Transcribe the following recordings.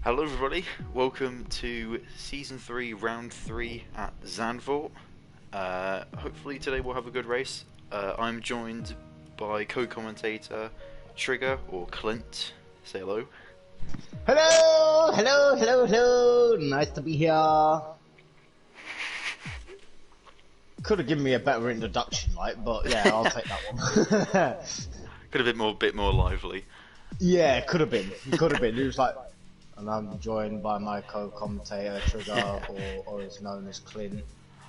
Hello everybody, welcome to Season 3, Round 3 at Zandvoort. Hopefully today we'll have a good race. I'm joined by co-commentator Trigger, or Clint. Say hello. Hello, hello, hello, hello. Nice to be here. Could have given me a better introduction, like, but yeah, I'll take that one. Could have been bit more lively. Yeah, it could have been. It could have been. It was like, and I'm joined by my co-commentator Trigger, or is known as Clint.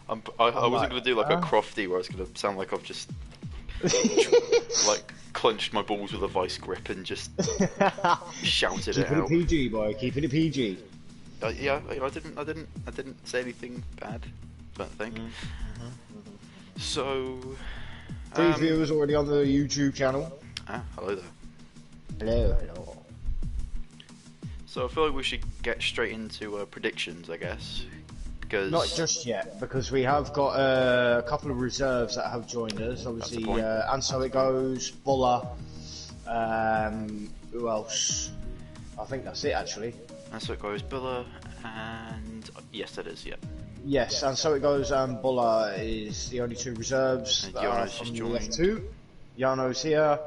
I wasn't going to do like a crofty where I was going to sound like I've just like clenched my balls with a vice grip and just shouted it out. Keeping it PG, boy. Keeping it PG. Yeah, I didn't say anything bad, but I think. So, Three viewers already on the YouTube channel. Hello there. Hello, hello. So I feel like we should get straight into predictions, I guess, because not just yet, because we have got a couple of reserves that have joined us. Obviously, and so it goes. Buller. Who else? I think that's it actually. And so it goes. Buller and yes, that is. Yeah. Yes, and so it goes. Buller is the only two reserves. And Yano's just joined. Left two. Yano's here.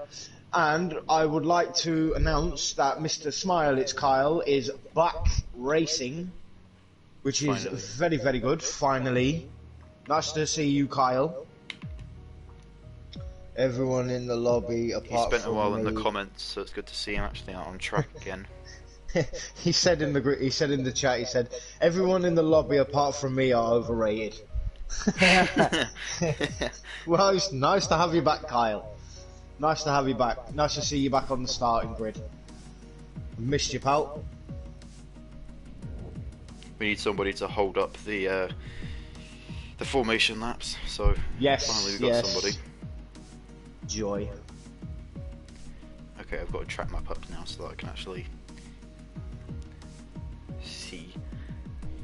And I would like to announce that Mr. Smile, it's Kyle, is back racing, which is very, very good. Finally. Nice to see you, Kyle. Everyone in the lobby, apart from He spent a while me. in the comments, so it's good to see him actually out on track again. He said in the chat, he said, everyone in the lobby apart from me are overrated. Well, it's nice to have you back, Kyle. Nice to have you back. Nice to see you back on the starting grid. Missed you, pal. We need somebody to hold up the formation laps, so yes, finally we've got somebody. Joy. Okay, I've got a track map up now so that I can actually see.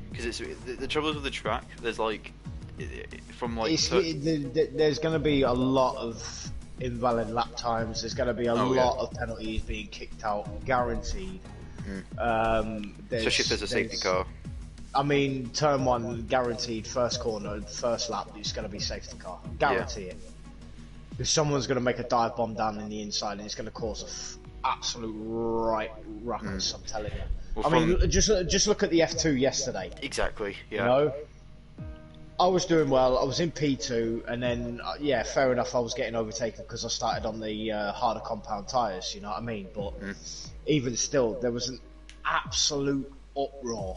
Because it's the trouble is with the track. There's like from like there's going to be a lot of invalid lap times. There's going to be a lot of penalties being kicked out, guaranteed. Especially if there's a safety car. I mean, turn one, guaranteed. First corner, first lap, it's going to be safety car. Guarantee it. Because someone's going to make a dive bomb down in the inside, and it's going to cause an absolute right ruckus. I'm telling you. Well, I mean, just look at the F2 yesterday. Exactly. Yeah. You know, I was doing well. I was in P2, and then yeah, fair enough. I was getting overtaken because I started on the harder compound tyres. You know what I mean? But even still, there was an absolute uproar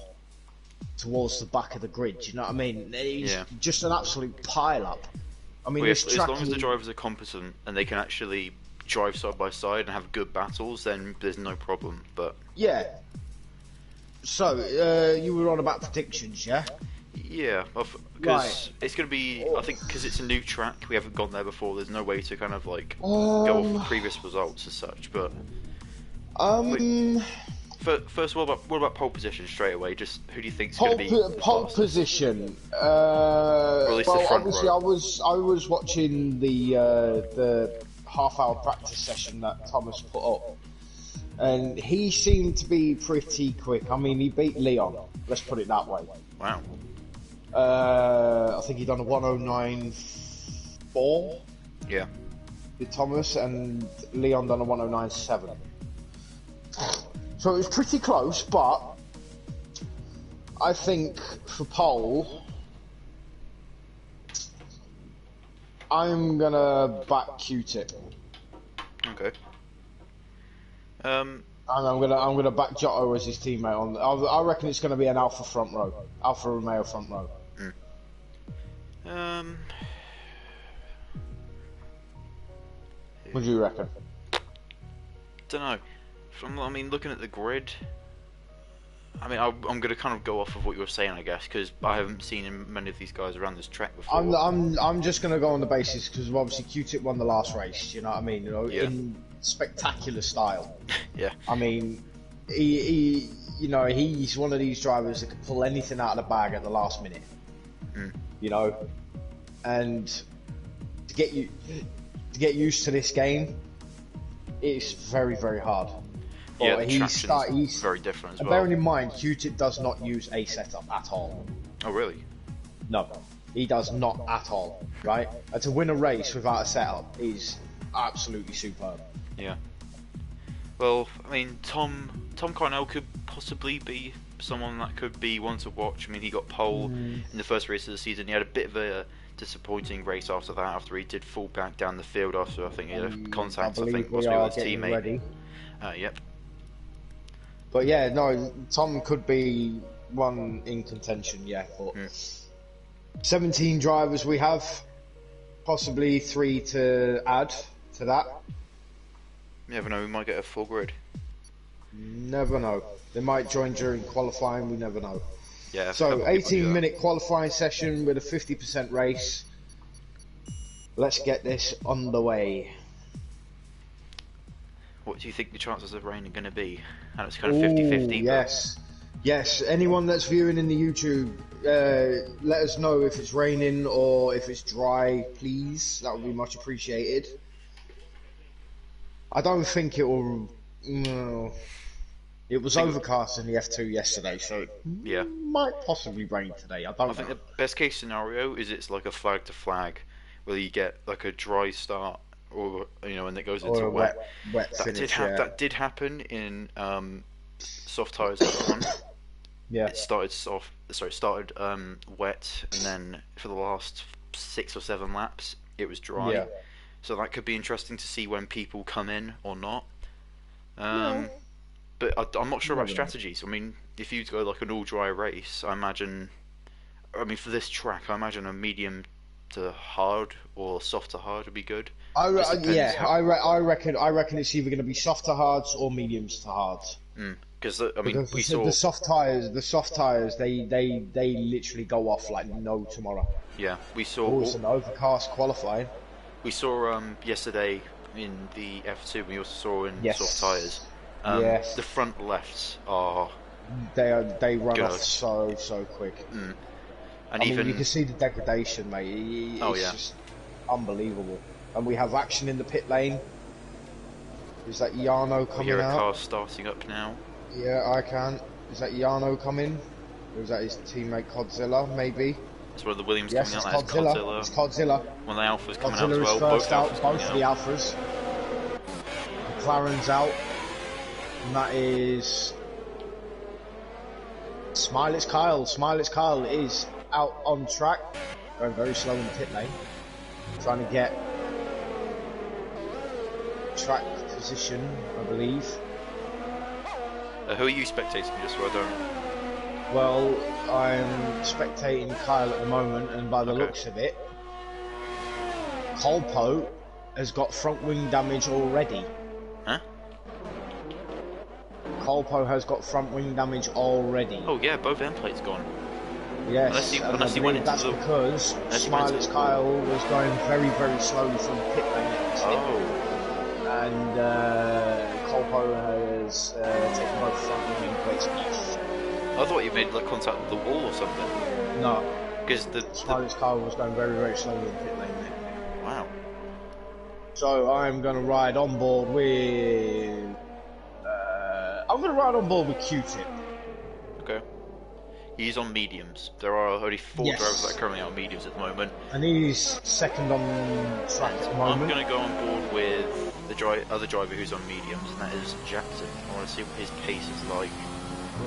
towards the back of the grid. You know what I mean? It's just an absolute pile up. I mean, as long as the drivers are competent and they can actually drive side by side and have good battles, then there's no problem. But yeah. So you were on about predictions, yeah? Yeah, because it's going to be, I think, because it's a new track, we haven't gone there before, there's no way to kind of like go off previous results as such, but first of all, what about pole position straight away? Just who do you think's going to be pole position? Or at least the front obviously row. I was watching the half-hour practice session that Thomas put up, and he seemed to be pretty quick. I mean, he beat Leon, let's put it that way. Wow. I think he done a 109.4. Yeah. With Thomas, and Leon done a 109.7. So it was pretty close, but I think for pole, I'm gonna back Q-Tip. Okay. And I'm gonna back Giotto as his teammate on. I reckon it's gonna be an Alfa front row, Alfa Romeo front row. What do you reckon? Don't know. I mean, looking at the grid, I mean, I'm going to kind of go off of what you were saying, I guess, because I haven't seen many of these guys around this track before. I'm just going to go on the basis because obviously Q-Tip won the last race. You know what I mean? You know, in spectacular style. Yeah. I mean, he you know, he's one of these drivers that can pull anything out of the bag at the last minute. You know, and to get used to this game, it's very, very hard. Yeah, But the traction's he's very different as and well. bearing in mind, Q-Tip does not use a setup at all. Oh, really? No, he does not at all. Right, and to win a race without a setup is absolutely superb. Yeah. Well, I mean, Tom Carnell could possibly be someone that could be one to watch. I mean, he got pole in the first race of the season. He had a bit of a disappointing race after that, after he did fall back down the field after I think he had a contact, I believe we possibly are with his getting teammate. ready. Yep. But yeah, no, Tom could be one in contention. Yeah, but 17 drivers we have, possibly 3 to add to that. You never know, we might get a full grid. Never know. They might join during qualifying. We never know. Yeah. So 18-minute qualifying session with a 50% race. Let's get this on the way. What do you think the chances of rain are going to be? And it's kind of 50-50. Yes. Yes, anyone that's viewing in the YouTube, let us know if it's raining or if it's dry, please. That would be much appreciated. I don't think it will... No. It was overcast in the F2 yesterday, so it might possibly rain today. I think the best case scenario is it's like a flag to flag, whether you get like a dry start or and it goes into a wet finish. That did happen in soft tyres at the front. Yeah. It started wet, and then for the last 6 or 7 laps it was dry. Yeah. So that could be interesting to see when people come in or not. But I'm not sure about strategies. I mean, if you go like an all-dry race, I mean, for this track, I imagine a medium to hard or soft to hard would be good. I reckon it's either going to be soft to hards or mediums to hards. Because we saw the soft tires, they literally go off like no tomorrow. Yeah, we saw. It's an overcast qualifying. We saw yesterday in the F2. We also saw in soft tires. The front lefts are. They run off so quick. And even you can see the degradation, mate. It's just unbelievable. And we have action in the pit lane. Is that Yano coming out? We hear a car starting up now. Yeah, I can. Is that Yano coming? Or is that his teammate Godzilla? Maybe. It's one of the Williams coming out. That's Godzilla. It's Godzilla. One of the Alphas coming out as well. Both of the Alphas. McLaren's out. And that is Smiley's Kyle. Smiley's Kyle is out on track. Going very slow in the pit lane. Trying to get track position, I believe. Who are you spectating, just so I don't... Well, I'm spectating Kyle at the moment, and by the looks of it, Colpo has got front wing damage already. Huh? Colpo has got front wing damage already. Oh yeah, both end plates gone. Yes, unless he went into that's because Smiley's Kyle was going very, very slowly from the pit lane. And Colpo has taken both front wing plates off. I thought you made like contact with the wall or something. No, because Smiley's Kyle was going very, very slowly in the pit lane there. Wow. So I'm going to ride on board with. I'm going to ride on board with Q-Tip. Okay. He's on mediums. There are only 4 drivers that are currently on mediums at the moment. And he's second on track at the moment. I'm going to go on board with the other driver who's on mediums, and that is Jackson. I want to see what his pace is like.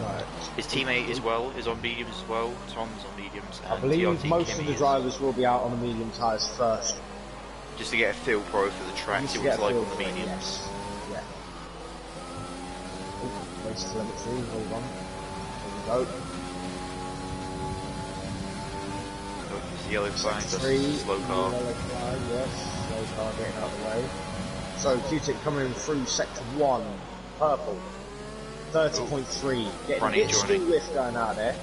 Right. His teammate as well is on mediums as well. Tom's on mediums. And I believe TRT most Kimmy of the drivers will be out on the medium tyres first. Just to get a feel pro for the track, see what it's like on the mediums. Yes. Yeah. Race telemetry, hold on. There we go. Yellow flag, that's slow car. Yellow flag, yes. Slow car getting out of the way. So Q-Tip coming through sector 1, purple. 30.3. Getting a bit still lift going out there.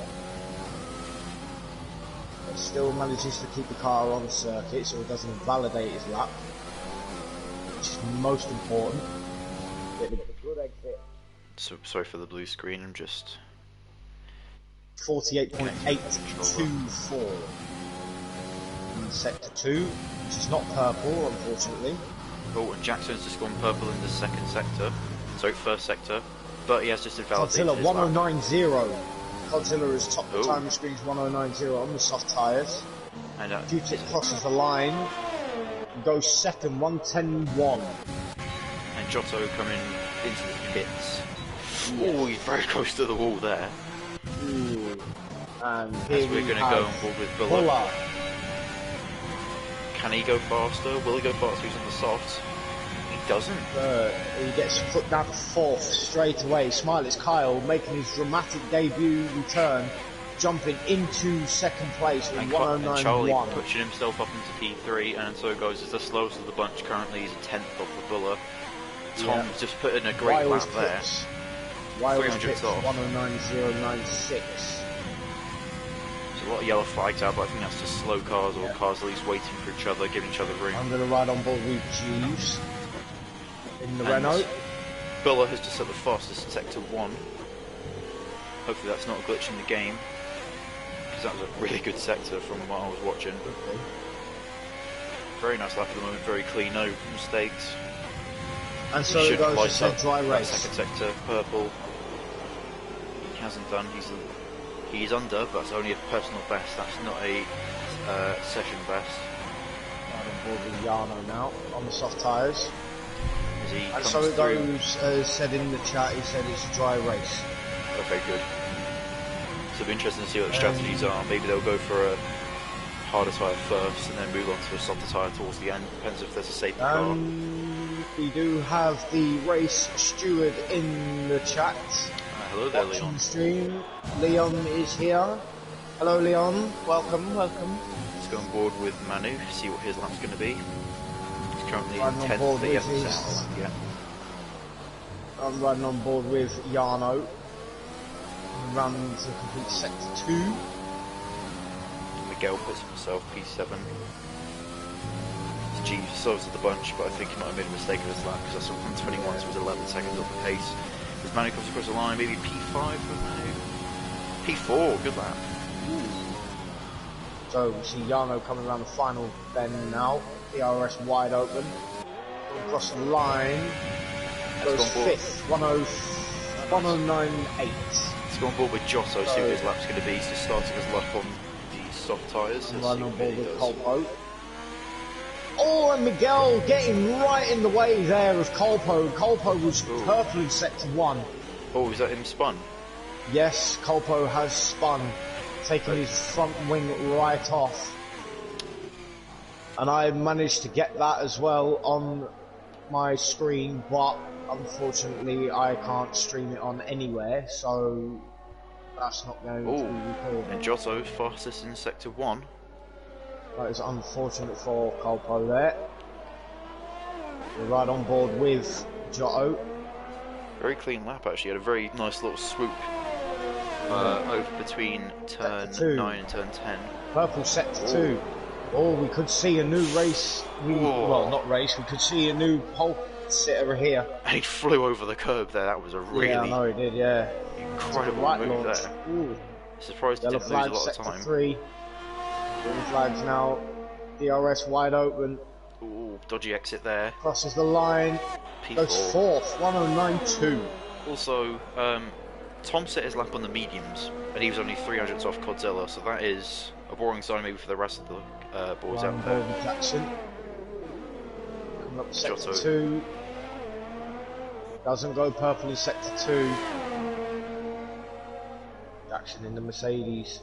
But still manages to keep the car on circuit so it doesn't invalidate his lap. Which is most important. Getting a good exit. So, sorry for the blue screen, I'm just... 48.824. In sector 2, which is not purple, unfortunately. Oh, and Jackson's just gone purple in the first sector. but he has just invalidated Godzilla his lap. 1090. Godzilla has topped the Ooh. timing screens 1090 on the soft tyres. And Q-Tip crosses the line. Goes second, 110.1. And Giotto coming into the pits. Oh, he's very close to the wall there. Ooh. And As here we're going to go on board with Buller. Can he go faster? Will he go faster? He's on the softs. He doesn't. He gets put down to fourth straight away. Smiley's Kyle making his dramatic debut return, jumping into second place with And Charlie 109.1. pushing himself up into P3, and so goes as the slowest of the bunch currently. He's a 10th off the Buller. Tom's just put in a great lap there. Wiles 300 pits off. 109.096. There's a lot of yellow flags out, but I think that's just slow cars or cars at least waiting for each other, giving each other room. I'm going to ride on board with Jeeves in the And Renault. Buller has just set the fastest in sector 1. Hopefully that's not a glitch in the game, because that was a really good sector from what I was watching. Okay. Very nice lap at the moment, very clean, no mistakes. And so He it should goes, light it's a up dry that race. second sector, purple. He hasn't done, he's under, but it's only a personal best, that's not a session best. Right on board with Jarno now, on the soft tyres. As he And comes so it through. goes, as said in the chat, he said it's a dry race. Okay, good. So it'll be interesting to see what the strategies are. Maybe they'll go for a harder tyre first and then move on to a softer tyre towards the end. Depends if there's a safety car. We do have the race steward in the chat. Hello there, Watching Leon. the stream. Leon is here. Hello, Leon. Welcome, welcome. Let's go on board with Manu, see what his lap's going to be. He's currently I'm on 10th, board but he with hasn't his- set out a lap yet. I'm riding on board with Jarno. Run to complete sector 2. Miguel puts himself P7. Jeeves solves the bunch, but I think he might have made a mistake of his lap because I saw 121, so it was 11 seconds off the pace. As Manu comes across the line, maybe P5 for Manu. P4, good lap. So we see Jarno coming around the final bend now. DRS wide open. Across the line. Goes Let's go on board. 5th, 109.8. Let's go on board with Giotto, see what his lap's going to be. He's just starting his lap on the soft tyres. I'm Let's see riding on what board he with does. Colpo. Oh, and Miguel getting right in the way there of Colpo. Colpo was purple in sector 1. Oh, is that him spun? Yes, Colpo has spun, taking his front wing right off. And I managed to get that as well on my screen, but unfortunately I can't stream it on anywhere, so that's not going to be recorded. And Giotto fastest in sector 1. That is unfortunate for Colpo there. We're right on board with Giotto. Very clean lap actually, had a very nice little swoop over between turn Sector 2. 9 and turn 10. Purple sector 2. Oh, we could see a new race. Well, not race, we could see a new pole sitter here. And he flew over the curb there, that was a really Yeah, I know he did, yeah. incredible Right move launch. there. Ooh. Surprised he Yellow didn't lose flag, a lot of sector time. 3. Green flags now. DRS wide open. Ooh, dodgy exit there. Crosses the line. Goes P4. 4th, 109.2. Also, Tom set his lap on the mediums, and he was only 300ths off Godzilla, so that is a boring sign maybe for the rest of the boys Ryan out there. Borden Jackson. Coming up sector Giotto. 2. Doesn't go purple in sector 2. Jackson in the Mercedes.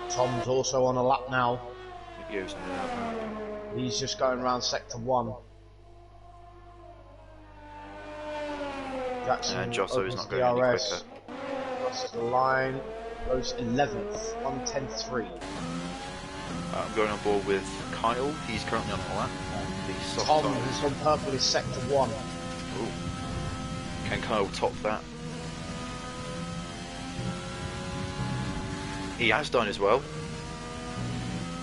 Tom's also on a lap now. He goes in and out. He's just going around sector 1. Jackson And Giotto is opens not the going any DRS. quicker. Crosses the line. Goes 11th, 110.3. I'm going on board with Kyle, he's currently on a lap on the soft Tom tyres. has gone purple in sector 1. Ooh. Can Kyle top that? He has done as well.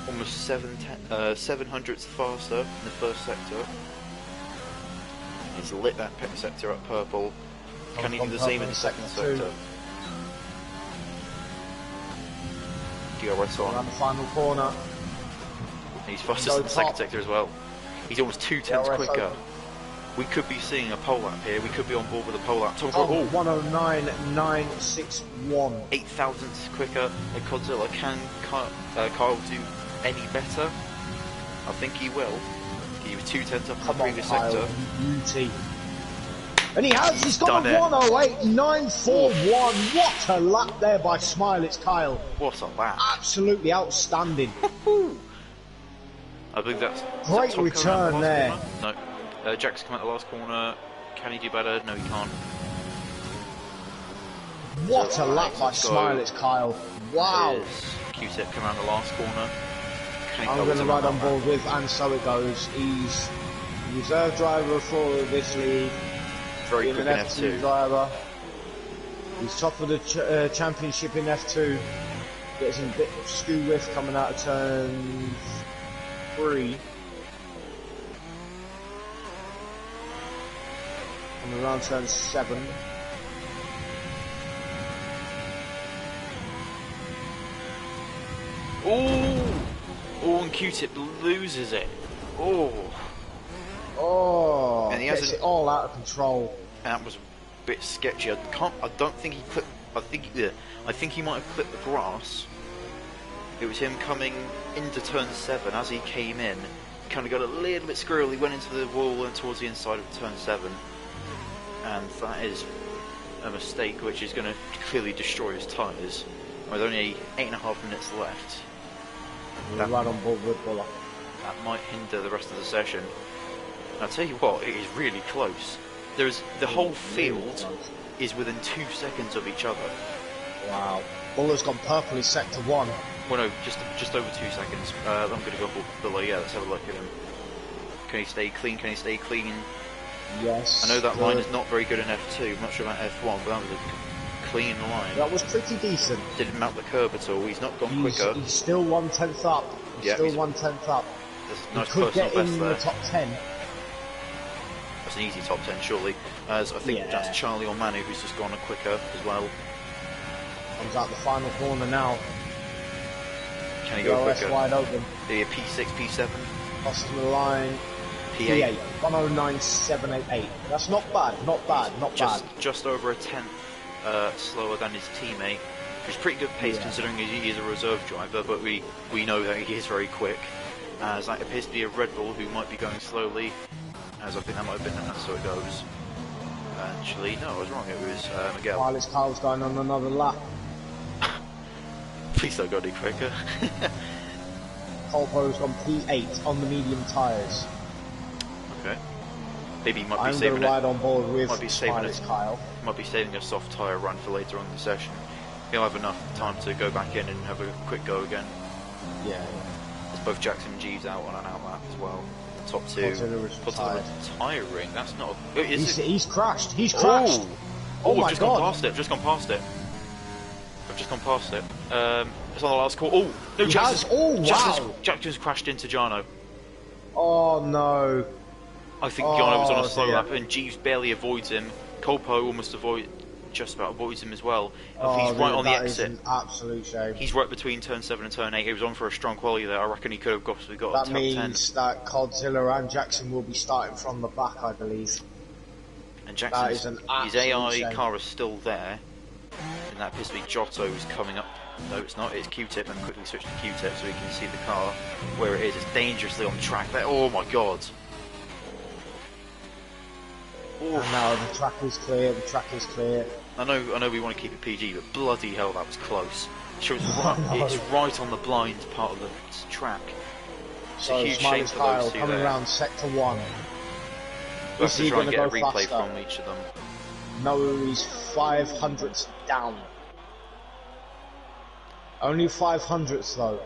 Almost 700ths faster in the first sector. He's lit that pit sector up purple. Can he do the same in the second sector? DRS Around on. the final corner. He's fastest in the second sector as well. He's almost 2 tenths DRS quicker. open. We could be seeing a pole lap here. We could be on board with a pole lap. Tom, Oh, 109.961. 8 thousandths quicker than Godzilla. Can Kyle do any better? I think he will. He was 2 tenths up in the previous sector. Beauty. And he has. He's got a Done it. 108.941. What a lap there by Smile. It's Kyle. What a lap! Absolutely outstanding. I believe that's Great return there. No. Jack's come out the last corner. Can he do better? No, he can't. What a lap by Smile. It's Kyle. Wow. Q-Tip come around the last corner. I'm going to ride on board with, and so it goes. He's reserve driver for this league. Very quick in an F2 driver. He's top of the championship in F2. Gets a bit of skew whiff coming out of turn 3. Coming around turn 7. Oh, and Q-Tip loses it. Oh, and he gets it all out of control. That was a bit sketchy. I don't think he clipped. I think he might have clipped the grass. It was him coming into turn 7 as he came in. He kind of got a little bit squirrely, went into the wall and towards the inside of turn 7, and that is a mistake which is going to clearly destroy his tyres. With only 8.5 minutes left. Right on board with Buller. That might hinder the rest of the session. And I'll tell you what, it is really close. The whole field is within 2 seconds of each other. Wow. Buller's gone purple in sector 1. Well, no, just over 2 seconds. I'm going to go below. Yeah, let's have a look at him. Can he stay clean? Can he stay clean? Yes. I know that line is not very good in F2. I'm not sure about F1, but that was a clean line. That was pretty decent. Didn't mount the curb at all. He's not gone quicker. He's still 1/10 up. He's still 1/10 up. There's a He nice could personal get in best the there. top 10. That's an easy top 10, surely. As I think that's Charlie or Manu who's just gone quicker as well. Comes out the final corner now. Can he go quicker? wide open. The P6, P7, Crosses the line. P8. 109.788. That's not bad. Not bad. Not bad. Just over a tenth slower than his teammate, which is pretty good pace considering he is a reserve driver. But we know that he is very quick. As that appears to be a Red Bull who might be going slowly. As I think that might have been that's so it goes. Actually, no, I was wrong. It was Miguel. While Kyle's going on another lap. Please don't go any quicker. Colpo's gone P8 on the medium tyres. Okay. Maybe he might be I'm saving going to ride on board with Kyle. Might be saving a soft tyre run for later on in the session. He'll have enough time to go back in and have a quick go again. Yeah. There's both Jackson and Jeeves out on an out lap as well. The top two. Godzilla tiring. That's not. He's crashed. He's crashed. Oh my I've just gone past it. I've just gone past it. It's on the last call. Oh no, Jackson's crashed into Jarno. Oh no. I think Jarno was on a slow lap and Jeeves barely avoids him. Colpo just about avoids him as well. He's right on the exit. That is an absolute shame. He's right between turn 7 and turn 8. He was on for a strong quality there. I reckon he could have got a top 10. That means that Godzilla and Jackson will be starting from the back, I believe. And Jackson's his AI car is still there. And that appears to be Giotto who's coming up. No, it's not. It's Q-Tip, and quickly switch to Q-Tip so we can see the car where it is. It's dangerously on the track there. Oh my god. And now the track is clear. The track is clear. I know we want to keep it PG, but bloody hell, that was close. Sure, it's right on the blind part of the track. It's a huge shame for those two coming there. around sector 1. We'll have to try and get a replay from each of them. No, he's 500ths down. Only 500ths though.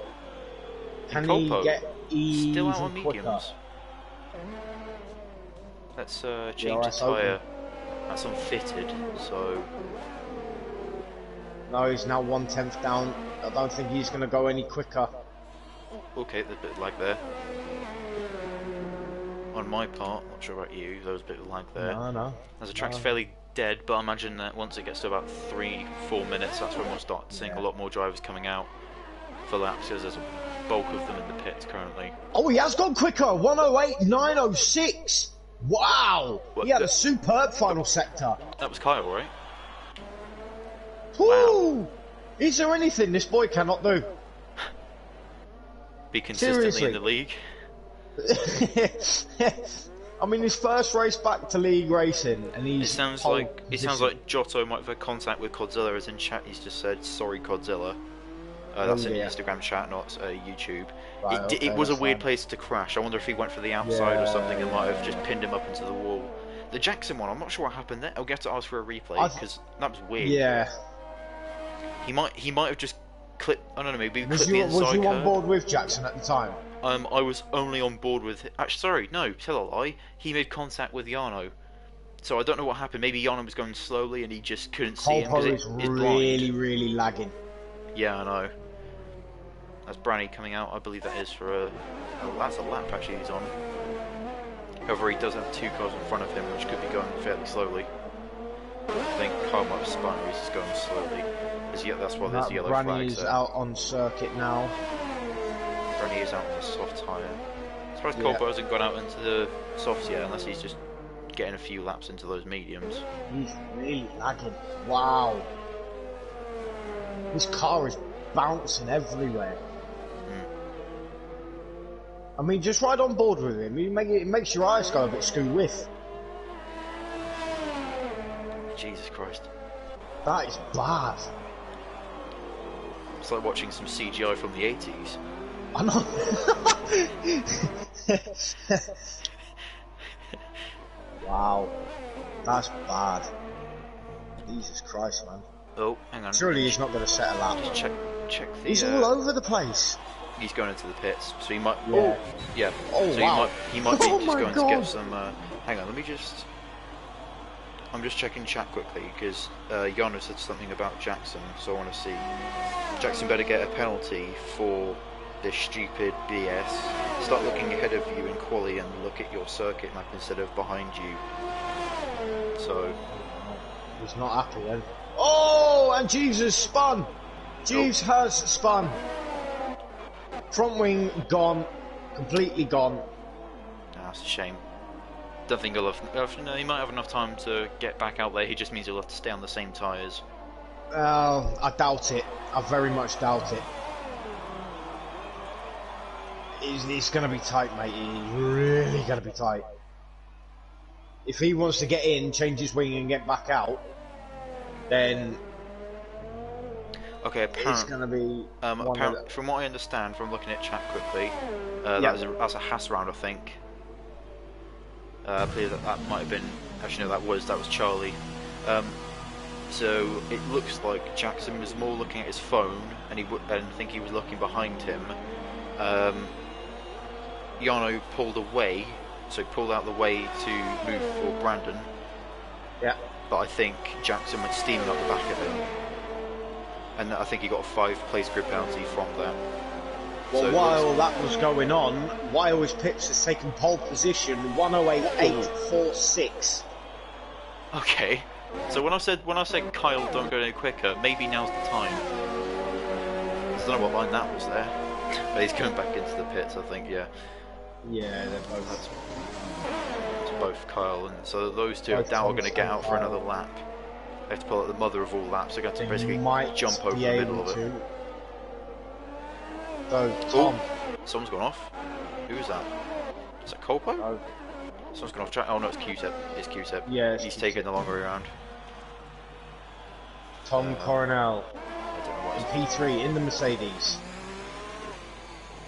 Can he get still out on even quicker? mediums? Let's change the tyre. That's unfitted, so... No, he's now 1/10 down. I don't think he's going to go any quicker. Okay, there's a bit of lag there. On my part, not sure about you, there was a bit of lag there. No. As the track's fairly dead, but I imagine that once it gets to about 3-4 minutes, that's when we'll start seeing a lot more drivers coming out for laps, because there's a bulk of them in the pits currently. Oh, he has gone quicker! 108.906! Wow! What, He had a superb final sector. that was Kyle, right? Woo! Is there anything this boy cannot do? Be consistently Seriously. in the league. I mean, his first race back to league racing, and he's. It sounds like Giotto might have had contact with Codzilla, as in chat he's just said, sorry Codzilla. That's in Instagram chat, not YouTube. Right, It was a weird fine. place to crash. I wonder if he went for the outside or something and might have just pinned him up into the wall. The Jackson one, I'm not sure what happened there. I'll get to ask for a replay because that was weird. Yeah. He might have just clipped. I don't know, maybe Was clipped the you, inside was you on curb. board with Jackson at the time? I was only on board with. Actually, sorry, no, tell a lie. He made contact with Yano, so I don't know what happened. Maybe Yano was going slowly and he just couldn't see him because Colpo is really, really lagging. Yeah, I know. That's Branny coming out. I believe that is for that's a lap actually he's on. However, he does have two cars in front of him, which could be going fairly slowly. I think Kyle might have spun, or he's just going slowly. That's why there's the yellow Branny flags is there. out on circuit now. Branny is out on the soft tyre. As far as Yeah. Colpo hasn't gone out into the softs yet, unless he's just getting a few laps into those mediums. He's really lagging. Wow. This car is bouncing everywhere. I mean, just ride on board with him. It makes your eyes go a bit skew with. Jesus Christ. That is bad. It's like watching some CGI from the 80s. I know. Wow. That's bad. Jesus Christ, man. Oh, hang on. Surely he's not going to set a lap. Just check the... He's all over the place. He's going into the pits, so he might... Yeah. Oh, yeah. Oh, so wow. he might be Oh just my going God. to get some... hang on, let me just... I'm just checking chat quickly, because Yana said something about Jackson, so I want to see... Jackson better get a penalty for this stupid BS. Start looking ahead of you in quali and look at your circuit map instead of behind you. So... He's not happy then. Oh, and Jeeves has spun. Jeeves has spun. Front wing gone. Completely gone. That's a shame. Don't think he'll have... No, he might have enough time to get back out there. He just means he'll have to stay on the same tyres. I doubt it. I very much doubt it. It's going to be tight, mate. It's really going to be tight. If he wants to get in, change his wing and get back out, then Okay, it's going to be... from what I understand, from looking at chat quickly, that's a Haas round, I think. I believe that might have been... Actually, no, that was Charlie. So it looks like Jackson was more looking at his phone, and I think he was looking behind him. Yano pulled away, so pulled out the way to move for Brandon. Yeah. But I think Jackson went steaming up the back of him, and I think he got a 5-place grid penalty from that. Well, So it while looks- that was going on, while his Pips has taken pole position, 108.846. Okay. So when I said Kyle don't go any quicker, maybe now's the time. I don't know what line that was there. But he's going back into the pits, I think. Yeah. Yeah, they're both. It's both Kyle, and so those two Both now are Tom going to get and out for another Kyle. lap. They have to pull out the mother of all laps. They're going to They basically might jump over be the middle able of it. to. So, Tom. Someone's gone off. Who is that? Is that Colpo? Oh, Someone's gone off track. Oh no, it's Q-Tip. It's Q-Tip. Yeah, it's He's Q-Tip. taking the longer way around. Tom Coronel I don't know what in it's... P3 in the Mercedes.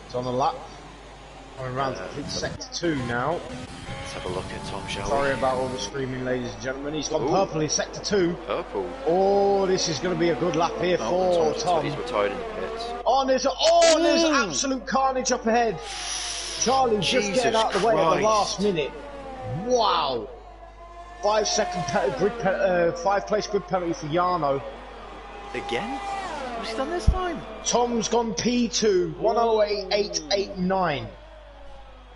It's on the lap. Coming round to pit sector 2 now. Let's have a look at Tom, shall Sorry we? about all the screaming, ladies and gentlemen. He's gone Ooh. purple in sector 2. Purple. Oh, this is going to be a good lap here for Tom. He's retired in the pits. Oh, there's absolute carnage up ahead. Charlie just Jesus getting out of the way at the Christ. last minute. Wow. 5-place grid penalty for Yano. Again? What's he done this time? Tom's gone P2, 108.889.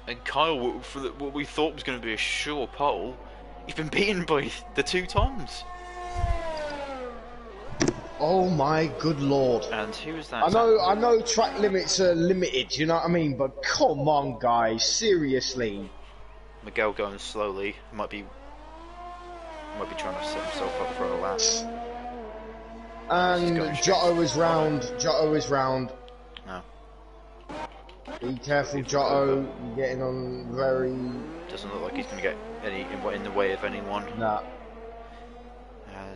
And Kyle, for what we thought was going to be a sure pole, he's been beaten by the two Toms. Oh my good lord. And who was that? I know track limits are limited, you know what I mean? But come on, guys, seriously. Miguel going slowly. Might be trying to set himself up for a lap. And Giotto is round. Giotto is round. No. Be careful, Giotto. You're getting on very. Doesn't look like he's going to get any in the way of anyone. Nah.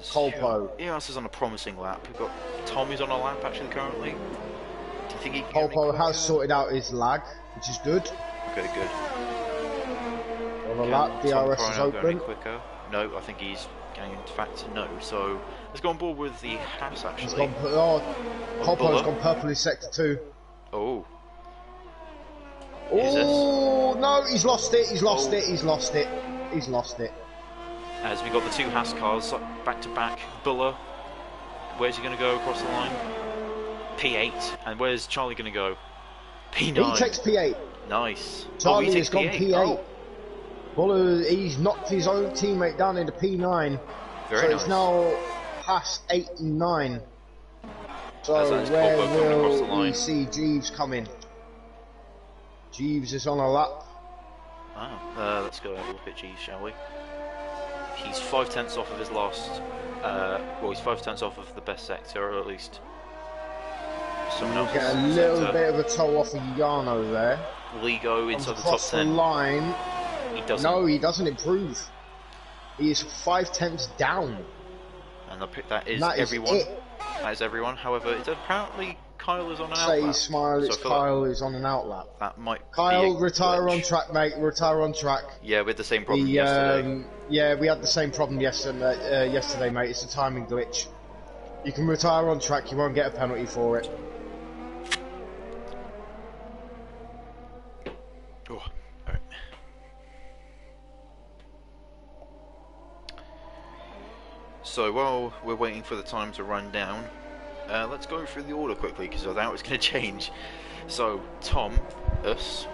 Colpo. Eos is on a promising lap. We've got Tommy's on a lap actually currently. Do you think he can Colpo has sorted out his lag, which is good. Okay, good. On a lap, DRS is open. Quicker? No, I think he's going in fact no. So let's go on board with the Haas actually. Colpo's gone purple in sector 2. Oh. Oh no, he's lost it. He's lost it. He's lost it. He's lost it. As we got the two Haas cars back to back. Buller, where's he going to go across the line? P8. And where's Charlie going to go? P9. He takes P8. Nice. Charlie he has gone P8. Oh. Buller, he's knocked his own teammate down into P9. Very nice. It's now past 8 and 9. So where will we see Jeeves coming? Jeeves is on a lap. Ah, let's go have a look at Jeeves, shall we? He's 5/10 off of his last. Well, he's 5/10 off of the best sector, or at least someone else. Get a little bit of a toe off of Yano there. Ligo inside the top 10. The line. He doesn't. No, he doesn't improve. He is 5/10 down. And that is everyone. That is everyone. However, it's apparently Kyle is on an outlap. Smile, it's Kyle is on an outlap. That might Kyle, be retire on track, mate. Retire on track. Yeah, we had the same problem yesterday. Yeah, we had the same problem yesterday, mate. It's a timing glitch. You can retire on track, you won't get a penalty for it. Oh, alright. So while we're waiting for the time to run down, let's go through the order quickly because I doubt it's going to change. So Tom, us,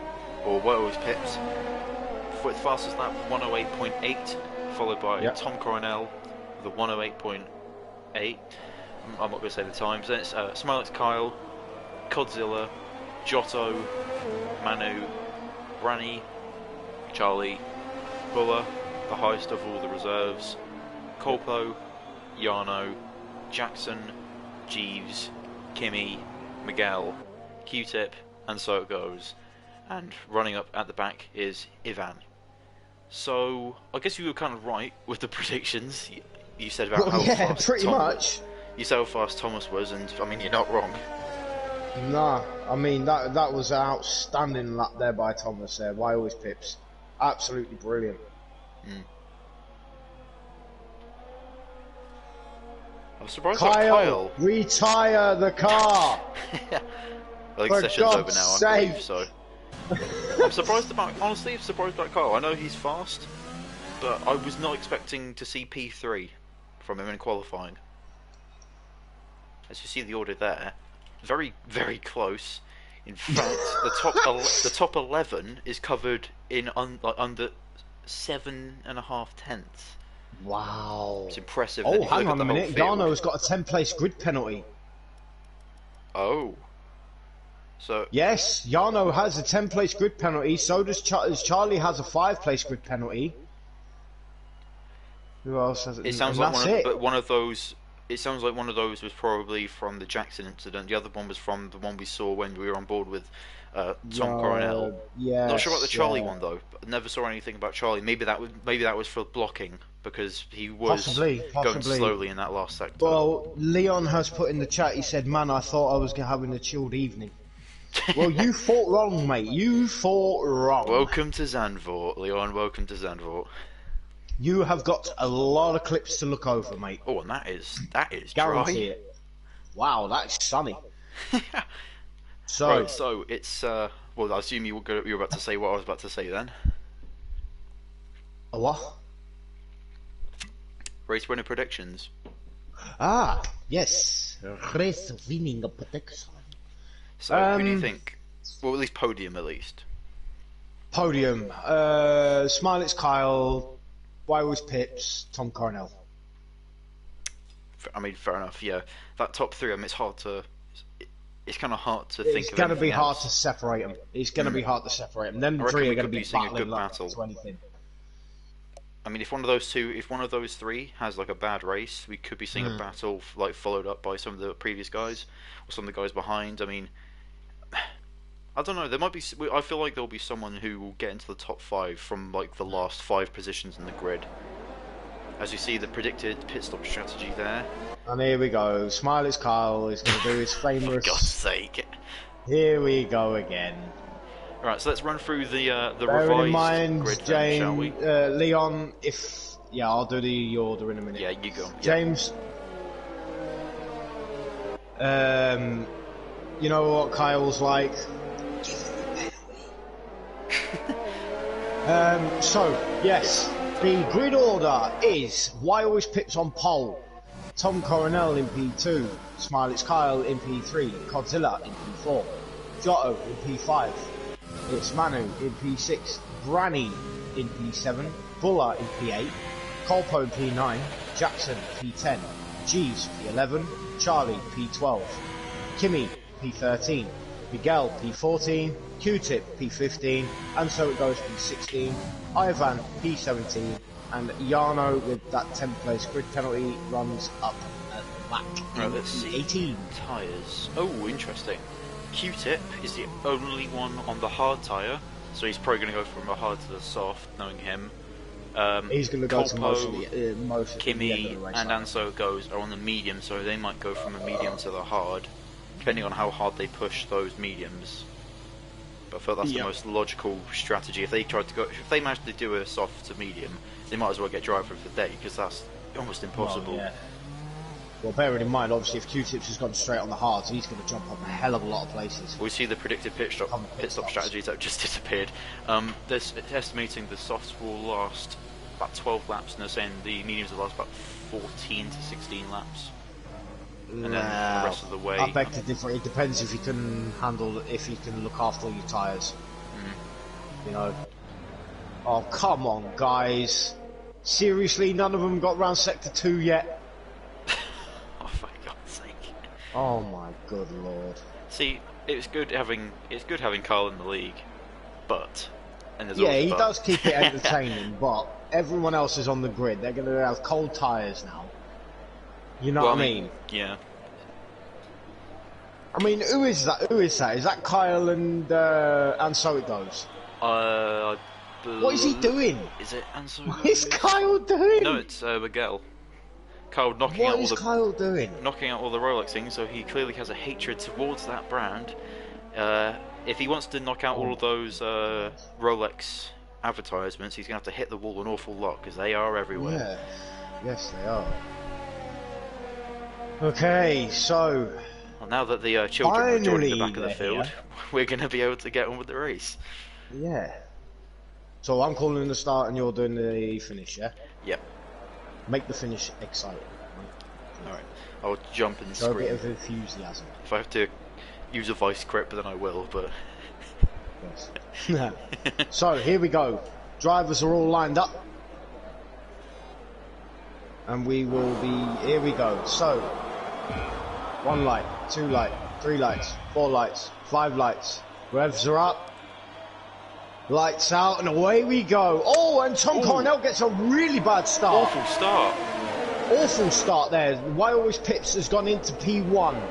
or Wales Pips, with fastest lap 108.8, followed by Tom Coronel with a 108.8. I'm not going to say the times. Then it's Smilex Kyle, Codzilla, Giotto, Manu, Branny, Charlie, Buller, the highest of all the reserves, Colpo, Yano, Jackson, Jeeves, Kimmy, Miguel, Q-Tip, and so it goes. And running up at the back is Ivan. So I guess you were kind of right with the predictions. You said about how fast pretty Tom much. You said how fast Thomas was, and I mean you're not wrong. Nah, I mean that was an outstanding lap there by Thomas there. Why always Pips? Absolutely brilliant. I'm surprised that Kyle. Retire the car. I think session's over now. I believe so. I'm surprised about Kyle. I know he's fast, but I was not expecting to see P3 from him in qualifying. As you see the order there, very, very close. In fact, the top 11 is covered in under 7.5 tenths. Wow, it's impressive. Oh, hang on a minute. Yano's got a 10-place grid penalty. Oh. So yes, Yano has a 10-place grid penalty. So does Charlie has a 5-place grid penalty. Who else has it? It sounds like one of those. It sounds like one of those was probably from the Jackson incident. The other one was from the one we saw when we were on board with Tom Coronel. Yeah. Not sure about the Charlie one though. Never saw anything about Charlie. Maybe that was for blocking because he was possibly going slowly in that last sector. Well, Leon has put in the chat. He said, "Man, I thought I was having a chilled evening." Well, you thought wrong, mate. You thought wrong. Welcome to Zandvoort, Leon. Welcome to Zandvoort. You have got a lot of clips to look over, mate. Oh, and that is guarantee dry. It. Wow, that's sunny. So it's well, I assume you were about to say what I was about to say then. A what? Race winner predictions. Ah, yes. Race winning prediction. So who do you think? Well, at least podium, at least. Podium. Smiley's Kyle. Why was Pips? Tom Coronel. I mean, fair enough. Yeah, that top three. I mean, it's hard to. It's kind of hard to think of. It's going to be hard to separate them. It's going to be hard to separate them. Them three are going to be battling like to anything. I mean, if one of those three has like a bad race, we could be seeing a battle like followed up by some of the previous guys or some of the guys behind. I mean, I don't know. There might be. I feel like there'll be someone who will get into the top five from like the last five positions in the grid. As you see, the predicted pit stop strategy there. And here we go. Smiley's Kyle is going to do his famous. For God's sake! Here we go again. Right, so let's run through the Bearing revised in mind, grid then, shall we? Leon, I'll do the order in a minute. Yeah, you go. James, you know what Kyle's like? So, yes, the grid order is Why Always Pips on pole, Tom Coronel in P2, Smiley's Kyle in P3, Godzilla in P4, Giotto in P5, it's Manu in P6, Granny in P7, Buller in P8, Colpo in P9, Jackson P10, Jeeves P11, Charlie P12, Kimmy P13, Miguel P14, Q-Tip P15, and so it goes P16, Ivan P17, and Jarno with that 10th place grid penalty runs up at the back. Right, let's see. 18 tyres. Oh, interesting. Q-Tip is the only one on the hard tyre, so he's probably going to go from the hard to the soft, knowing him. He's going to go to Kolpo, most of Kimmy, the end of the race. and Anso goes are on the medium, so they might go from a medium to the hard, depending on how hard they push those mediums. But I feel that's the most logical strategy. If they manage to do a soft to medium, they might as well get driver of the day, because that's almost impossible. Well, bearing in mind, obviously, if Q-Tips has gone straight on the hards, he's going to jump up a hell of a lot of places. We see the predicted pit stop strategies that have just disappeared. There's estimating the softs will last about 12 laps, and they're saying the mediums will last about 14 to 16 laps. And then the rest of the way. I beg to differ. It depends if you can look after all your tyres. You know. Oh, come on, guys. Seriously, none of them got round sector 2 yet. Oh, for God's sake. Oh my good lord. See, it's good having Carl in the league, but he does keep it entertaining, but everyone else is on the grid. They're going to have cold tyres now. You know what I mean? Yeah. I mean, who is that? Is that Kyle and so it goes? What is he doing? Is it Anso? What is Kyle doing? No, it's Miguel. Kyle knocking what out is Kyle doing? Knocking out all the Rolex things, so he clearly has a hatred towards that brand. If he wants to knock out all of those Rolex advertisements, he's going to have to hit the wall an awful lot, because they are everywhere. Yeah. Yes, they are. Okay, so... Well, now that the children are joining the back of the field, we're going to be able to get on with the race. Yeah. So I'm calling the start and you're doing the finish, yeah? Yep. Make the finish exciting. Alright, I'll jump and Show scream. a bit of enthusiasm. If I have to use a vice grip, then I will, but... Yes. So, here we go. Drivers are all lined up. And we will be... Here we go. So, 1 light, 2 light, 3 lights, 4 lights, 5 lights. Revs are up. Lights out, and away we go. Oh, and Tom Coronel gets a really bad start. Awful start. Awful start there. Why Always Pips has gone into P1.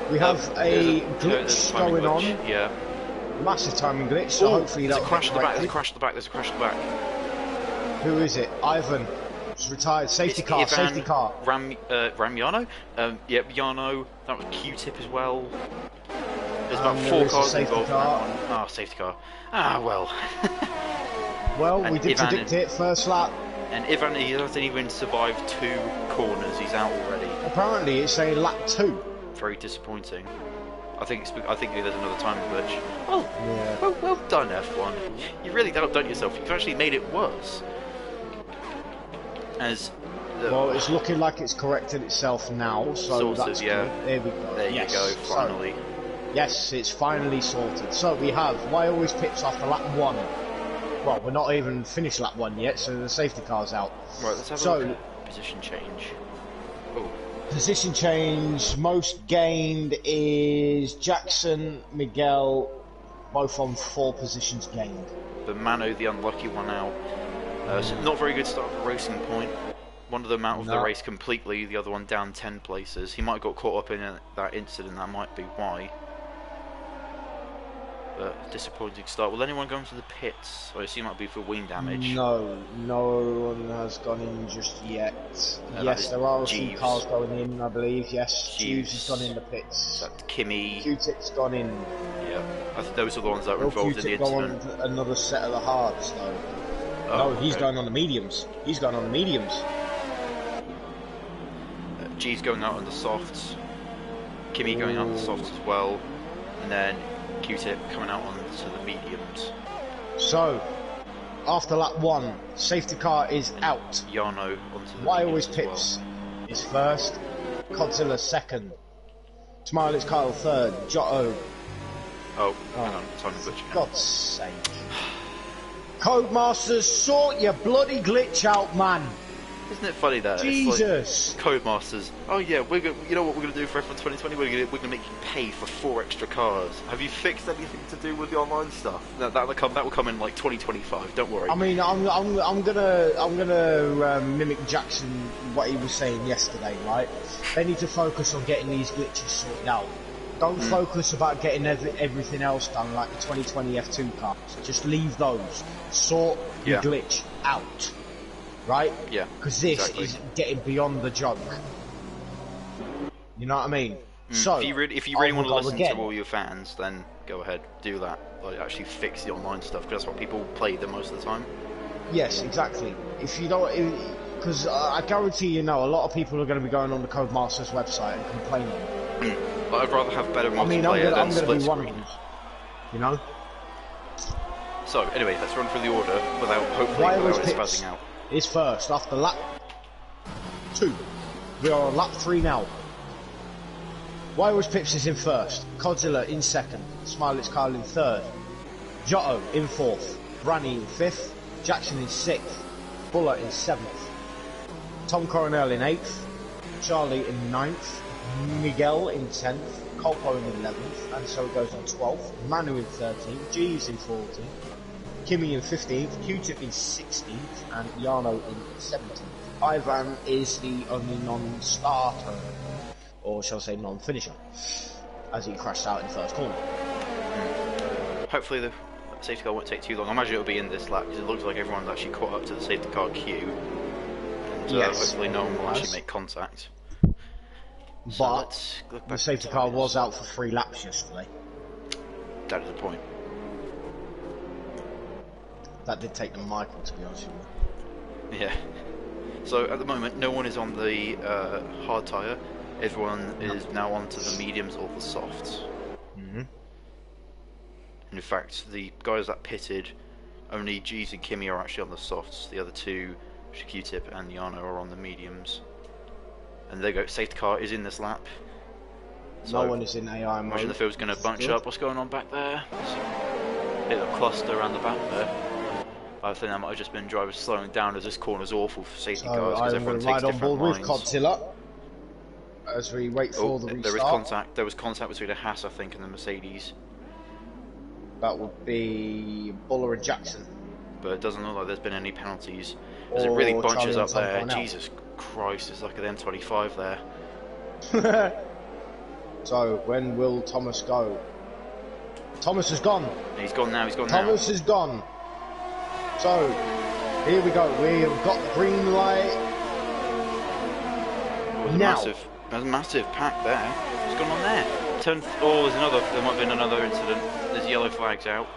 We have a glitch going on. Yeah. Massive timing glitch, so hopefully there's that'll a crash at the back, corrected. there's a crash at the back, there's a crash at the back. Who is it? Ivan. He's retired. Safety car, Ivan safety car. Ramyano? Yep, Yano. That was Q-Tip as well. There's about There 4 is a cars safety involved car. in that one. Ah, safety car. Ah, well. Well, And we did Ivan predict it, first lap. And Ivan, he hasn't even survived 2 corners, he's out already. Apparently it's a lap 2. Very disappointing. I think there's another time glitch. Well, Yeah. well done, F1. You really outdone yourself. You've actually made it worse. Well, it's looking like it's corrected itself now, so Sort of, that's yeah. good. There we go. There you go, finally. Yes, it's finally sorted. So we have Why Always Pips after lap 1. Well, we're not even finished lap 1 yet, so the safety car's out. Right, let's have a look at position change. Oh. Position change, most gained is Jackson, Miguel, both on 4 positions gained. But Mano, the unlucky one, out. So not very good start at the Racing Point. One of them out of the No. race completely, the other one down 10 places. He might have got caught up in that incident, that might be why. But disappointing start. Will anyone go into the pits? I assume that would be for wing damage. No, no one has gone in just yet. Yes, there are a few Jeeves. cars going in, I believe. Yes, Jeeves has Jeeves. gone in the pits. That Kimmy. Q-Tip's gone in. Yeah, I think those are the ones that were Will involved in the Q-Tip go incident. on another set of the hards, though? Oh, No, he's okay. going on the mediums. He's going on the mediums. G's going out on the softs. Kimmy going out on the softs as well. And then Q-Tip coming out onto the mediums. So, after lap 1, safety car is out. Yarno onto the Why mediums always as Pips well. is first. Godzilla second. Smiley's Kyle third. Giotto. Oh, hang on, time to glitch again. God's sake. Codemasters, sort your bloody glitch out, man. Isn't it funny that Jesus. it's like Codemasters? Oh yeah, we're gonna, you know what we're gonna do for F1 2020? We're gonna make you pay for 4 extra cars. Have you fixed anything to do with the online stuff? No, that will come in like 2025. Don't worry. I mean, I'm gonna mimic Jackson what he was saying yesterday, right? They need to focus on getting these glitches sorted out. Don't focus about getting everything else done, like the 2020 F2 cars. Just leave those. Sort your glitch out, right? Yeah. Because this exactly. is getting beyond the joke. You know what I mean? So, if you really want to listen again. to all your fans, then go ahead, do that. Like actually fix the online stuff, because that's what people play the most of the time. Yes, exactly. If you don't, because I guarantee you know, a lot of people are going to be going on the Codemasters website and complaining. But I'd rather have better multiplayer I mean, I'm than going to split be one of screen. them. You know? So anyway, let's run through the order hopefully Why without was it Pips spazzing out. is first after lap 2. We are on lap 3 now. Why was Pips is in first? Godzilla in second. Smiley's Kyle in third. Giotto in fourth. Branny in fifth. Jackson in sixth. Buller in seventh. Tom Coronel in eighth. Charlie in ninth. Miguel in 10th, Colpo in 11th, and so it goes on 12th, Manu in 13th, Jeeves in 14th, Kimmy in 15th, Q-Tip in 16th, and Yarno in 17th. Ivan is the only non-starter, or shall I say non-finisher, as he crashed out in the first corner. Hopefully the safety car won't take too long. I imagine it'll be in this lap, because it looks like everyone's actually caught up to the safety car queue. And Yes, hopefully no one will has. actually make contact. So But let's look back the at safety the car tires. was out for 3 laps yesterday. That is the point. That did take them Michael, to be honest with Yeah. So at the moment, no one is on the hard tyre. Everyone is now onto the mediums or the softs. you. And in fact, the guys that pitted, only G's and Kimmy are actually on the softs. The other two, Q-Tip and Yano, are on the mediums. And there you go, safety car is in this lap. So, No one is in AI mode. imagine the field's going to bunch up. What's going on back there? Bit of a cluster around the back there. I think that might have just been drivers slowing down, as this corner's awful for safety So cars because I'm going everyone to takes ride on different board lines. with Godzilla as we wait for the restart. There is contact. There was contact between a Haas, I think, and the Mercedes, That would be Buller and Jackson. but it doesn't look like there's been any penalties. As it Or really bunches Charlie up and Tom there. Cornell. Jesus Christ, it's like an M25 there. So when will Thomas go? Thomas has gone. He's gone now. He's gone now. Thomas is gone. So here we go. We have got the green light. Oh, Now. There's a massive pack there. What's going on there? There's another. There might have been another incident. There's yellow flags out.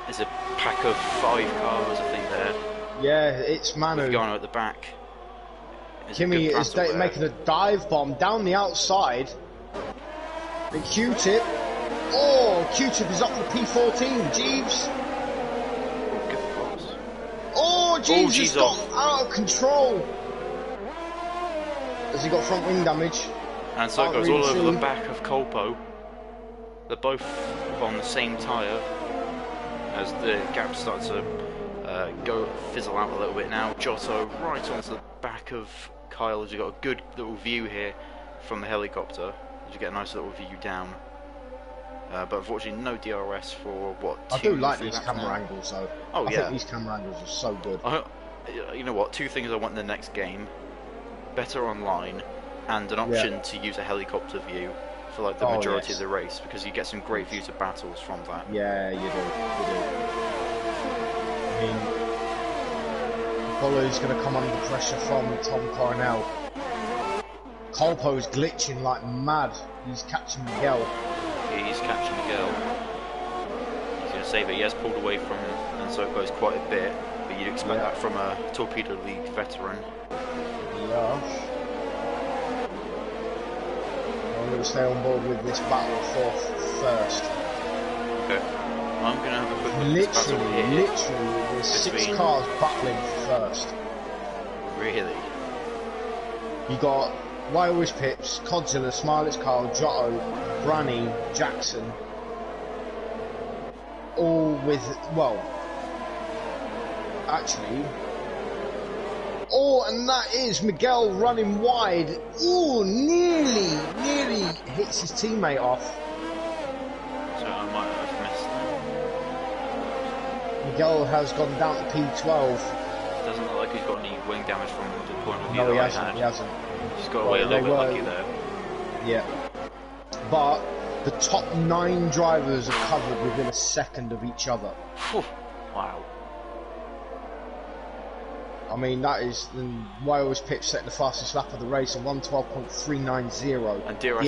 There's a pack of 5 cars, I think, there. Yeah, it's Manu. With Garner at the back. There's a Kimmy good is battle there. making a dive bomb down the outside. The Q-Tip. Oh, Q-Tip is up for the P14. Jeeves. Good pass. Oh, Jeeves Jeeves has off. gone out of control. Has he got front wing damage? And so it Can't goes really all over see. the back of Colpo. They're both on the same tyre. As the gaps start to fizzle out a little bit now. Giotto right onto the back of Kyle, as you've got a good little view here from the helicopter. As you get a nice little view down. but unfortunately no DRS for what? I do like 3 these laps camera now? angles though. Oh I yeah. think these camera angles are so good. You know what? 2 things I want in the next game: better online, and an option to use a helicopter view for like the majority of the race, because you get some great views of battles from that. Yeah, you do. I mean, Bullow's going to come under pressure from Tom Coronel. Colpo's glitching like mad. He's catching Miguel. He's catching Miguel. He's going to save it. He has pulled away from Ansokos quite a bit, but you'd expect that from a Torpedo League veteran. Yeah. I'm going to stay on board with this battle for first. Okay. I'm going to have a quick look at this battle here. Literally, there's 6 cars battling for first. Really? You got Wild Pips, Codzilla, Smilex Carl, Giotto, Branny, Jackson, all with, well, actually, and that is Miguel running wide. Ooh, nearly hits his teammate off. So I might have missed that. Miguel has gone down to P12. Doesn't look like he's got any wing damage from the point of view No, that he hasn't. He's got away a little bit lucky there. Yeah. But the top 9 drivers are covered within a second of each other. Whew. Wow. I mean, that is Wales Pip set the fastest lap of the race on 112.390. And DRS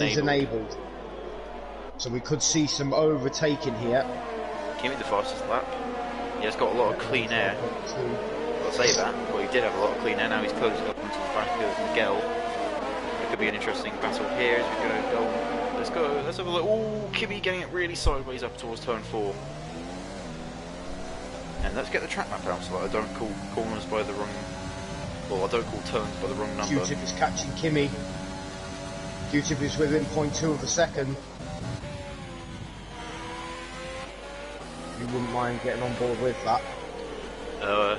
is now enabled. So we could see some overtaking here. Kimi the fastest lap. He has got a lot of clean air. I'll say that. Well, he did have a lot of clean air. Now he's closing up onto the back of Miguel. It could be an interesting battle here as we go. Let's go. Let's have a look. Ooh, Kimi getting it really sideways up towards turn 4. And let's get the track map out so that I don't call corners by the wrong... Well, I don't call turns by the wrong number. Q-Tip is catching Kimi. Q-Tip is within 0.2 of a second. You wouldn't mind getting on board with that.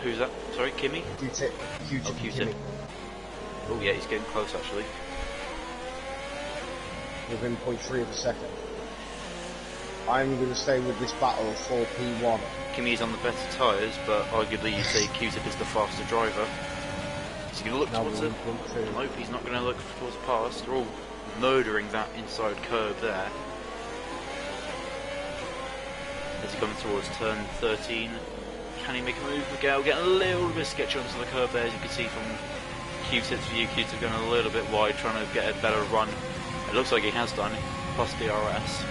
Who's that? Sorry, Kimi? Q-Tip. Oh, Q-Tip. Oh yeah, he's getting close actually. Within 0.3 of a second. I'm going to stay with this battle for P1. Kimi's on the better tyres, but arguably you say Q-Tip is the faster driver. Is he going to look towards it? Nope, he's not going to look towards the pass. They're all murdering that inside curve there. As he comes towards turn 13, can he make a move? Miguel getting a little bit sketchy onto the curve there, as you can see from Q-Tip's view. Q-Tip going a little bit wide, trying to get a better run. It looks like he has done, plus DRS.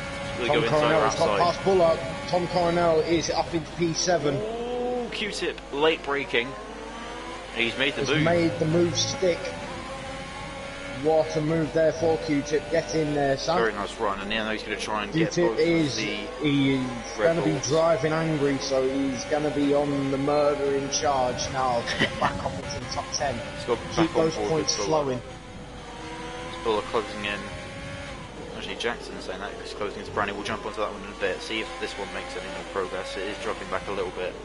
Tom Coronel has got past Bullock. Tom Coronel is up into P7. Oh, Q-Tip late braking. He's made the move. He's made the move stick. What a move there for Q-Tip. Get in there, son. Very nice run, and now he's going to try and get Q-Tip both is the going to be driving angry, so he's going to be on the murder in charge now to get back up into the top 10. Keep those points flowing. Bullock closing in. Actually, Jackson's saying that he's closing into Branny. We'll jump onto that one in a bit, see if this one makes any more progress. It is dropping back a little bit.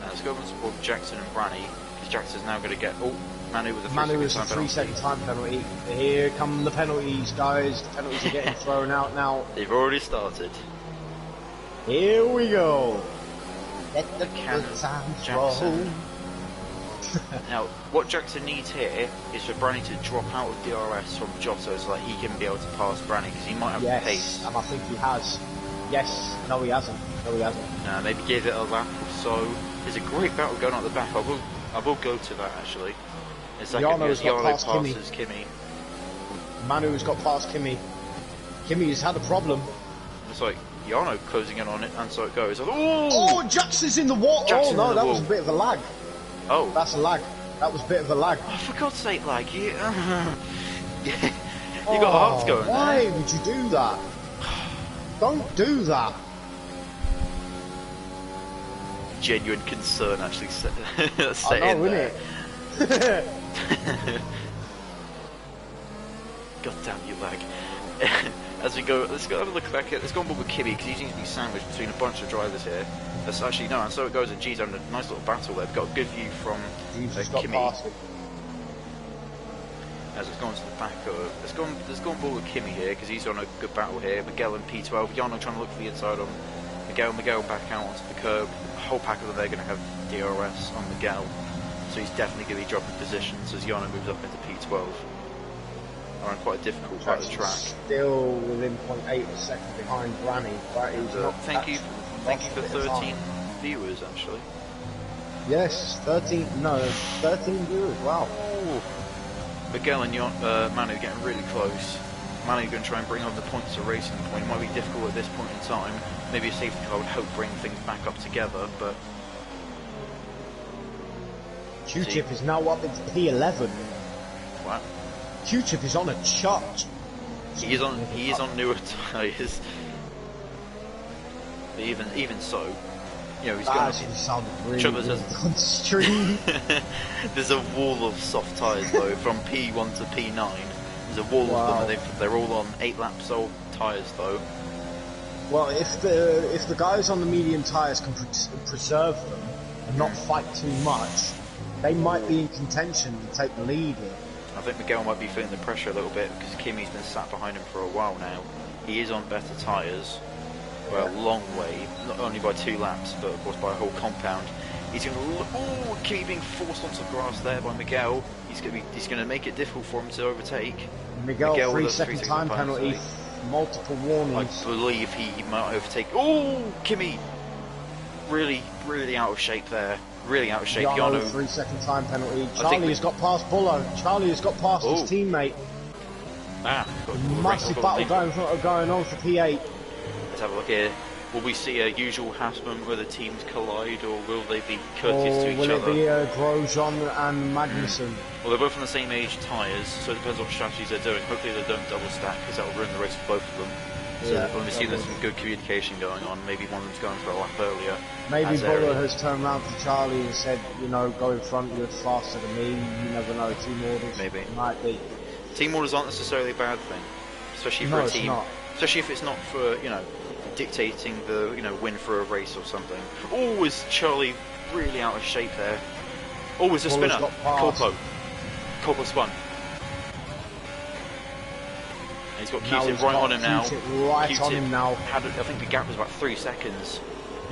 Let's go and support Jackson and Branny, because Jackson's now going to get... Oh, Manu with a 3-second time penalty. Here come the penalties, guys. The penalties are getting thrown out now. They've already started. Here we go. Let the good times roll. Now, what Jackson needs here is for Branny to drop out of DRS from Giotto so that he can be able to pass Branny, because he might have pace. And I think he has. Yes. No, he hasn't. Maybe give it a lap or so. There's a great battle going on at the back. I will go to that actually. In a second, Yano's got past passes Kimi. Manu's got past Kimi. Kimi has had a problem. It's like Yano closing in on it, and so it goes. Oh, Jackson's in the wall. Oh no, that was a bit of a lag. Oh, that's a lag. That was a bit of a lag. Oh, for God's sake, lag! You got hearts going. Why would you do that? Don't do that. Genuine concern, actually. Set I know, in there. Innit? God damn you, lag. As we go, let's go have a look back at. Let's go on board with Kimi, because he seems to be sandwiched between a bunch of drivers here. That's actually no, and so it goes. And G's having a nice little battle there. We've got a good view from Kimi. as it's gone to the back of... It's gone ball with Kimi here, because he's on a good battle here. Miguel and P12. Yano trying to look for the inside on Miguel. Miguel back out onto the curb. The whole pack of them, they're going to have DRS on Miguel. So he's definitely going to be dropping positions as Yano moves up into P12. On quite a difficult part of the track. Still within 0.8 of a second behind Granny, but he's not. Thank you for 13 viewers, actually. Yes, 13 viewers, wow. Ooh. Miguel and Manu getting really close. Manu going to try and bring on the points to Racing Point. It might be difficult at this point in time. Maybe a safety car would help bring things back up together, but... Q-Tip is now up into P11. Wow. Q-Tip is on a chart. He is on newer tyres. But even so, you know, he's got. Actually sounded really on stream. There's a wall of soft tyres though, from P1 to P9. There's a wall of them. They're all on 8 laps old tyres though. Well, if the guys on the medium tyres can preserve them and not fight too much, they might be in contention to take the lead here. I think Miguel might be feeling the pressure a little bit because Kimi's been sat behind him for a while now. He is on better tyres, by a long way, not only by 2 laps, but of course by a whole compound. He's going to look. Oh, Kimi being forced onto grass there by Miguel. He's going to make it difficult for him to overtake. Miguel 3-second time penalty, multiple warnings. I believe he might overtake. Oh, Kimi, really out of shape there. Really out of shape. Yano, 3-second time penalty. Charlie has got past Bullo. Charlie has got past his teammate. Massive battle going on for P8. Let's have a look here. Will we see a usual Hassman where the teams collide, or will they be courteous to each other? Will it be Grosjean and Magnussen? Well, they're both on the same age tyres, so it depends what strategies they're doing. Hopefully they don't double stack, because that will ruin the race for both of them. So when we see there's some good communication going on, maybe one of them's going for a lap earlier. Maybe Buller has turned around to Charlie and said, you know, go in front, you're faster than me, you never know, team orders. Maybe. It might be. Team orders aren't necessarily a bad thing, especially for a team. Not. Especially if it's not for, you know, dictating the, you know, win for a race or something. Oh, is Charlie really out of shape there? Oh, is a spinner. Corpo spun. He's got Q-Tip right on him now. I think the gap was about 3 seconds.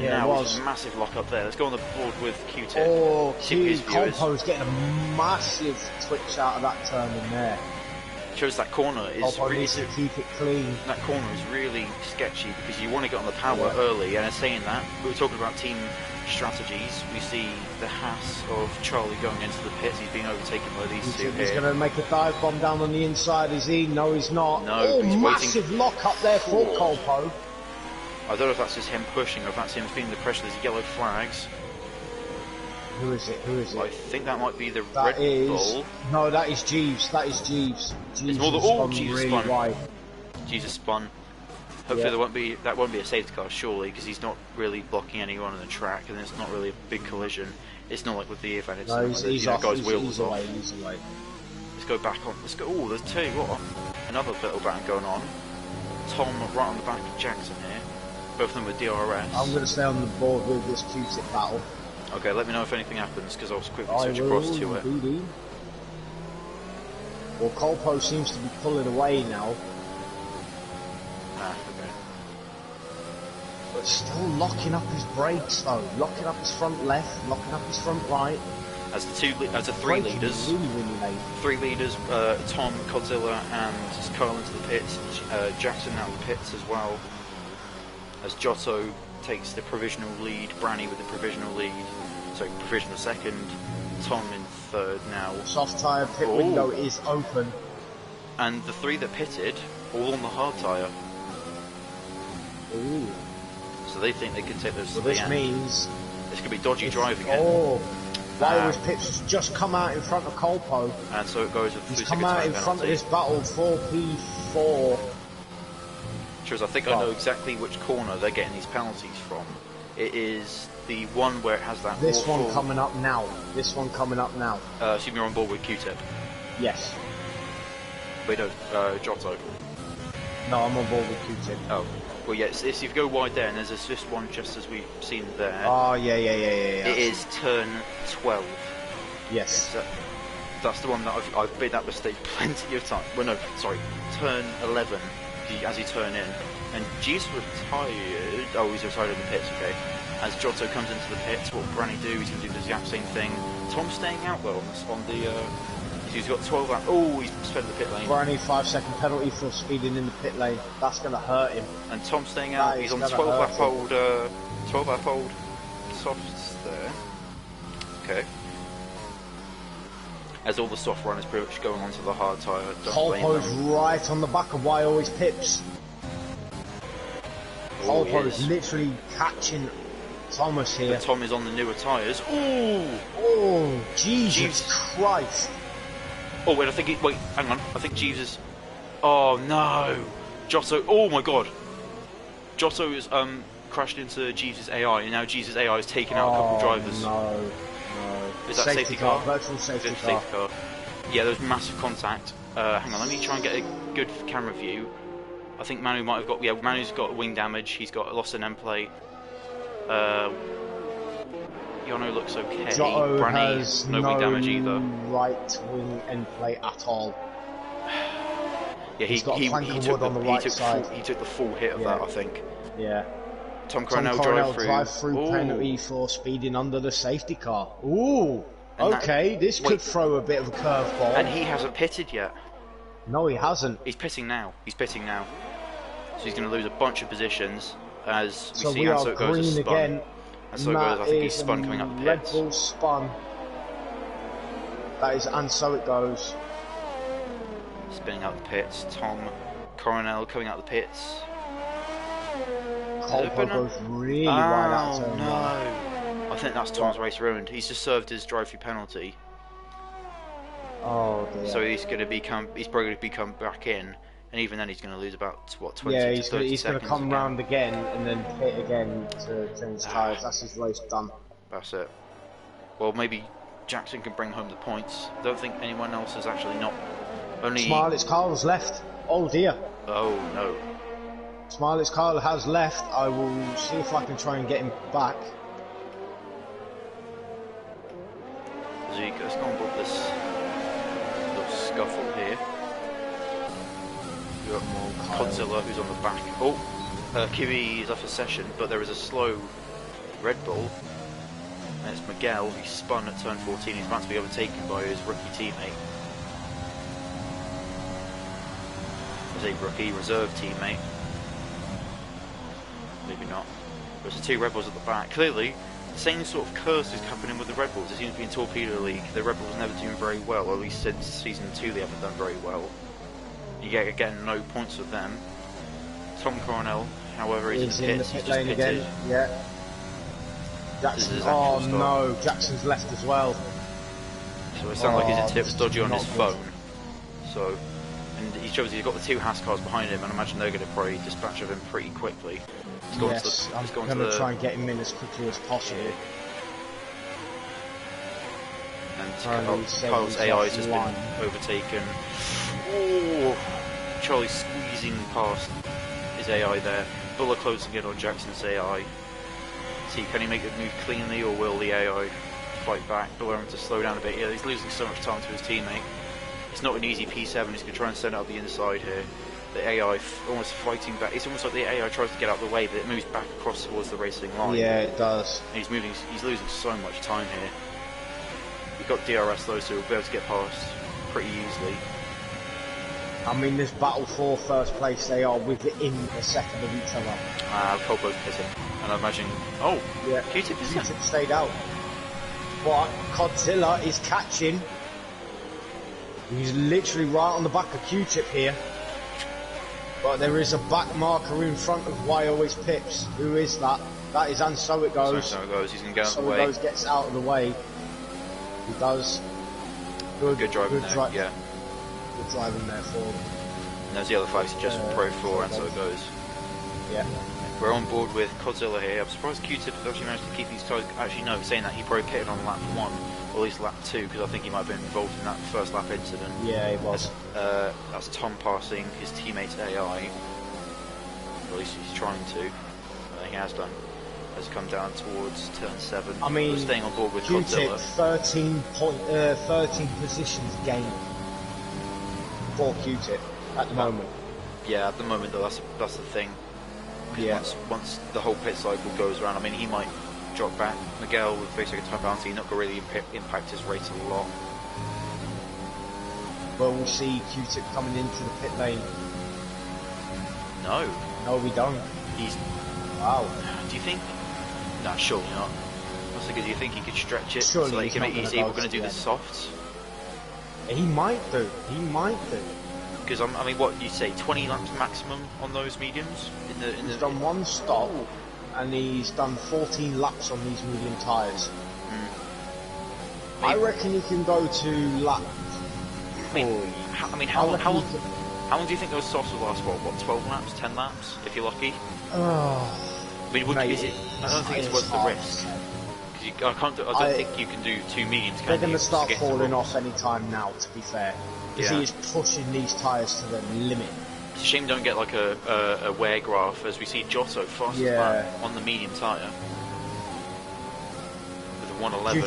Yeah, now it was. A massive lock up there. Let's go on the board with Q-Tip. Oh, Colpo's getting a massive twitch out of that turn in there. Shows that corner is Colpo really needs to keep it clean. That corner is really sketchy because you want to get on the power early. And in saying that, we were talking about team strategies. We see the Haas of Charlie going into the pits. He's being overtaken by these two here. He's going to make a dive bomb down on the inside, is he? No, he's not. No, he's massive waiting. Lock up there for Colpo. I don't know if that's just him pushing or if that's him feeling the pressure. There's yellow flags. Who is it? I think that might be the Red Bull. No, that is Jeeves. Jeeves it's more the Jeeves really spun. Wide. Jeeves has spun. Hopefully that won't be a safety car, surely, because he's not really blocking anyone on the track, and it's not really a big collision. It's not like with the event. It's he's off. Guy's wheel was off. He's away. Let's go back on. Let's go. Oh, there's tell you what, another little battle going on. Tom right on the back of Jackson here. Both of them with DRS. I'm going to stay on the board with this Q-Tip battle. Okay, let me know if anything happens, because I'll quickly switch across to it. Well, Colpo seems to be pulling away now. Okay. But still locking up his brakes though. Locking up his front left, locking up his front right. As the three leaders, Tom, Godzilla and Carl into the pits, Jackson out of the pits as well. As Giotto takes the provisional lead, Branny with the provisional lead, so provisional second, Tom in third now. Soft tyre pit window is open. And the 3 that pitted, all on the hard tyre. Ooh. So they think they can take those 3 this out. means... This could be dodgy driving it. Wires Pips has just come out in front of Colpo. And so it goes with He's come out in front of this battle, 4P4. I think I know exactly which corner they're getting these penalties from. It is the one where it has that. This one coming up now. Assume you're on board with Q-Tip. Yes. Wait, no, Giotto. No, I'm on board with Q-Tip. Oh, well, yes. If you go wide there, and there's this one just as we've seen there. Oh, yeah. It is turn 12. Yes. That's the one that I've made that mistake plenty of times. Well, no, sorry, turn 11 as you turn in, and G's retired. Oh, he's retired in the pits. Okay. As Giotto comes into the pits, what will Branny do? He's going to do the exact same thing. Tom's staying out though on the. He's got 12 lap. Oh, he's spent the pit lane. Branny 5-second penalty for speeding in the pit lane. That's going to hurt him. And Tom's staying out. He's on 12 lap old. 12 lap old softs there. Okay. As all the soft runners pretty much going onto the hard tyre. Torpedo's right on the back of Why Always Pips. Torpedo's literally catching Thomas here. But Tom is on the newer tyres. Ooh! Oh, Jesus Christ. Oh, wait, wait, hang on. I think Jesus... Oh, no! Giotto... Oh, my God! Giotto has crashed into Jeeves' AI, and now Jeeves' AI has taken out a couple of drivers. No. Is that safety car? Virtual safety car. Yeah, there was massive contact. Hang on, let me try and get a good camera view. I think Manu might have got... Yeah, Manu's got wing damage. He's got lost an end plate. Yono looks okay. Giotto Branny, has no wing damage either. Right wing end plate at all. Yeah, he took the full hit of that, I think. Yeah. Tom Coronel drive through penalty for speeding under the safety car. Ooh. And okay, this could throw a bit of a curveball. And he hasn't pitted yet. No, he hasn't. He's pitting now. So he's going to lose a bunch of positions as we see we and so are it goes green spun. again. And so it goes, I think he's spun coming up the pits. Red Bull spun. That is, and so it goes. Spinning out the pits. Tom Coronel coming out the pits. Colpo goes really wide out of turn. No! I think that's Tom's race ruined. He's just served his drive-through penalty. Oh dear. So he's probably going to become back in. And even then, he's going to lose about, what, 20 to 30 seconds. He's going to come round again and then pit again to change tyres. That's his race done. That's it. Well, maybe Jackson can bring home the points. I don't think anyone else has actually not... Only... Smilett's Carl's left. Oh dear. Oh no. Smilett's Carl has left. I will see if I can try and get him back. Zeke, let's go on board this little scuffle here. We've got Godzilla who's on the back. Oh, Kiwi is off a session, but there is a slow Red Bull. And it's Miguel, who spun at turn 14. He's about to be overtaken by his rookie teammate. There's a rookie reserve teammate. Maybe not. There's the two Red Bulls at the back. Clearly, the same sort of curse is happening with the Red Bulls. It seems to be in Torpedo League. The Red Bulls never doing very well, or at least since Season 2 they haven't done very well. You get getting no points with them. Tom Coronel, however, is in the pit lane again. Yeah. Jackson. Oh no, Jackson's left as well. So it sounds like his tip's dodgy on his phone. So, and he shows he's got the two Haas cars behind him, and I imagine they're going to probably dispatch of him pretty quickly. I'm going to try and get him in as quickly as possible. And Kyle's AI has just been overtaken. Oh, Charlie squeezing past his AI there. Buller closing in on Jackson's AI. See, can he make the move cleanly, or will the AI fight back? Buller having to slow down a bit. Yeah, he's losing so much time to his teammate. It's not an easy P7. He's going to try and send it up the inside here. The AI almost fighting back. It's almost like the AI tries to get out of the way, but it moves back across towards the racing line. Yeah, it does. And he's losing so much time here. We've got DRS though, so we'll be able to get past pretty easily. I mean, this battle for first place, they are within a second of each other. Colbo's pissing. And I imagine... Oh! Yeah, Q-Tip stayed out. But Godzilla is catching. He's literally right on the back of Q-Tip here. But there is a back marker in front of Why Always Pips. Who is that? That is, and so it goes. So it goes. He's going to get out of the way. So it goes, gets out of the way. He does. Good driving there, yeah. Good driving there for him. And there's the other flag suggestion Pro 4, and so it goes. Yeah. We're on board with Godzilla here. I'm surprised Q-Tip has actually managed to keep these tires. Actually, no, saying that he probably pitted on lap 1, or at least lap 2, because I think he might have been involved in that first lap incident. Yeah, he was. That's Tom passing his teammate's AI. Or at least he's trying to. I think he has done. has come down towards turn 7. I mean, we're staying on board with Q-Tip, Godzilla. 13 positions gained for Q-Tip at the moment. Yeah, at the moment though, that's the thing. Yeah. Once the whole pit cycle goes around, I mean, he might drop back. Miguel with very second time bounty, not going to really impact his race a lot. Well, we'll see Q-Tip coming into the pit lane. No. No, we don't. He's... Wow. Do you think... No, surely not. I was thinking, do you think he could stretch it Surely so that he he's can not make gonna easy? go We're going to to do the the end. softs? He might do. He might do. Because, I mean, what, you say, 20 laps maximum on those mediums? He's done one stop, and he's done 14 laps on these medium tyres. I reckon he can go to lap... How long do you think those softs will last for? What, 12 laps, 10 laps, if you're lucky? I mean, I don't think it's worth the risk. Because I don't think you can do 2 mediums. They're going to start falling off any time now, to be fair. Because he is pushing these tyres to the limit. It's a shame we don't get like a wear graph, as we see Giotto fastest lap on the medium tyre. With a 111.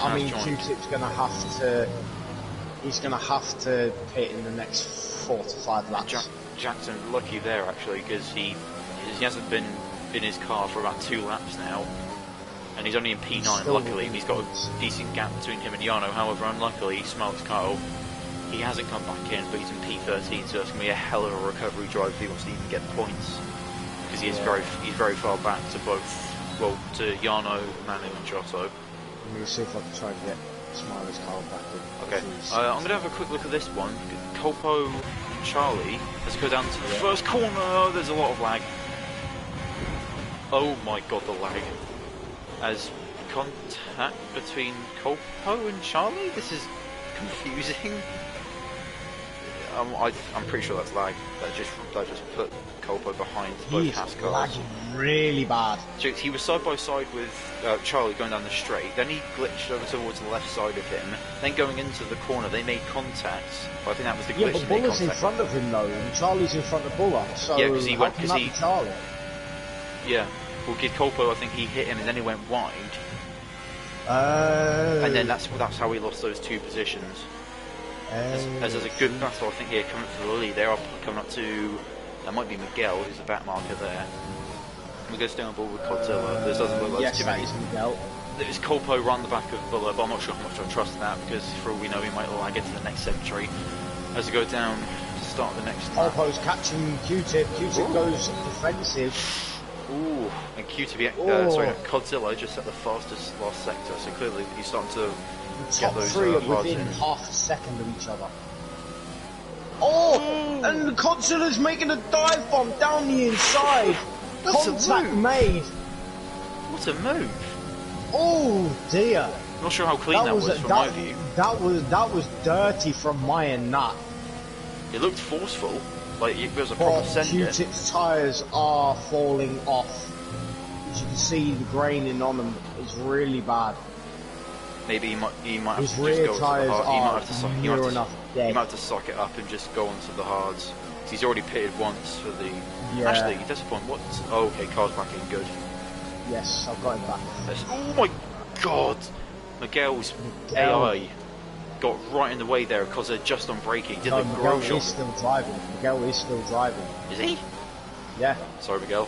I mean, Q-Tip's going to have to... He's going to have to pit in the next 4 to 5 laps. Jackson lucky there actually, because he hasn't been in his car for about 2 laps now, and he's only in P9. Luckily, he's got a decent gap between him and Jarno. However, unluckily, Smelts Kyle, he hasn't come back in, but he's in P13, so it's going to be a hell of a recovery drive if he wants to even get points, because he's very far back to both, well, to Jarno, Manu, and Giotto. I'm going to see if I can try and get Smiley's car back in. Okay, I'm going to have a quick look at this one. Colpo and Charlie, as we go down to the first corner, there's a lot of lag. Oh my god, the lag. As contact between Colpo and Charlie? This is confusing. I'm pretty sure that's lag. That just put Colpo behind both Haas cars. Lagging really bad. So he was side by side with Charlie going down the straight, then he glitched over towards the left side of him, then going into the corner they made contact. I think that was the glitch. Yeah, but Buller's in front of him though, and Charlie's in front of Buller, so yeah, because Charlie? Yeah, well, because Colpo, I think he hit him and then he went wide. And then that's how he lost those 2 positions. As there's a good battle, I think, here coming for the lead. They are coming up to... That might be Miguel, who's the back marker there. We're going to stay on board with Godzilla. There doesn't look like too many. Yes, Miguel. There's Colpo round the back of Buller, but I'm not sure how much I trust that, because for all we know, he might lag into the next century. As we go down to start the next lap. Colpo's catching Q-Tip. Q-Tip goes defensive. Ooh, and Godzilla just at the fastest last sector, so clearly he's starting to Top get those 3 are hards within in. half a second of each other. Oh! And Godzilla's making a dive bomb down the inside. Contact made. What a move! Oh dear. Not sure how clean that was from my view. That was dirty from my end. That. It looked forceful, like it was a proper send. Q-Tip's tyres are falling off. As you can see, the graining on them is really bad. Maybe he might have His to just rear go to the tyres hard. are near enough dead. He might have to suck it up and just go onto the hards. He's already pitted once for the... Yeah. Actually, at this point, what? Oh, okay, car's back in, good. Yes, I've got him back. Oh my god! Miguel's AI got right in the way there because they're just on braking. Did No, the Miguel Grosjean. is still driving. Miguel is still driving. Is he? Yeah. Sorry, Miguel.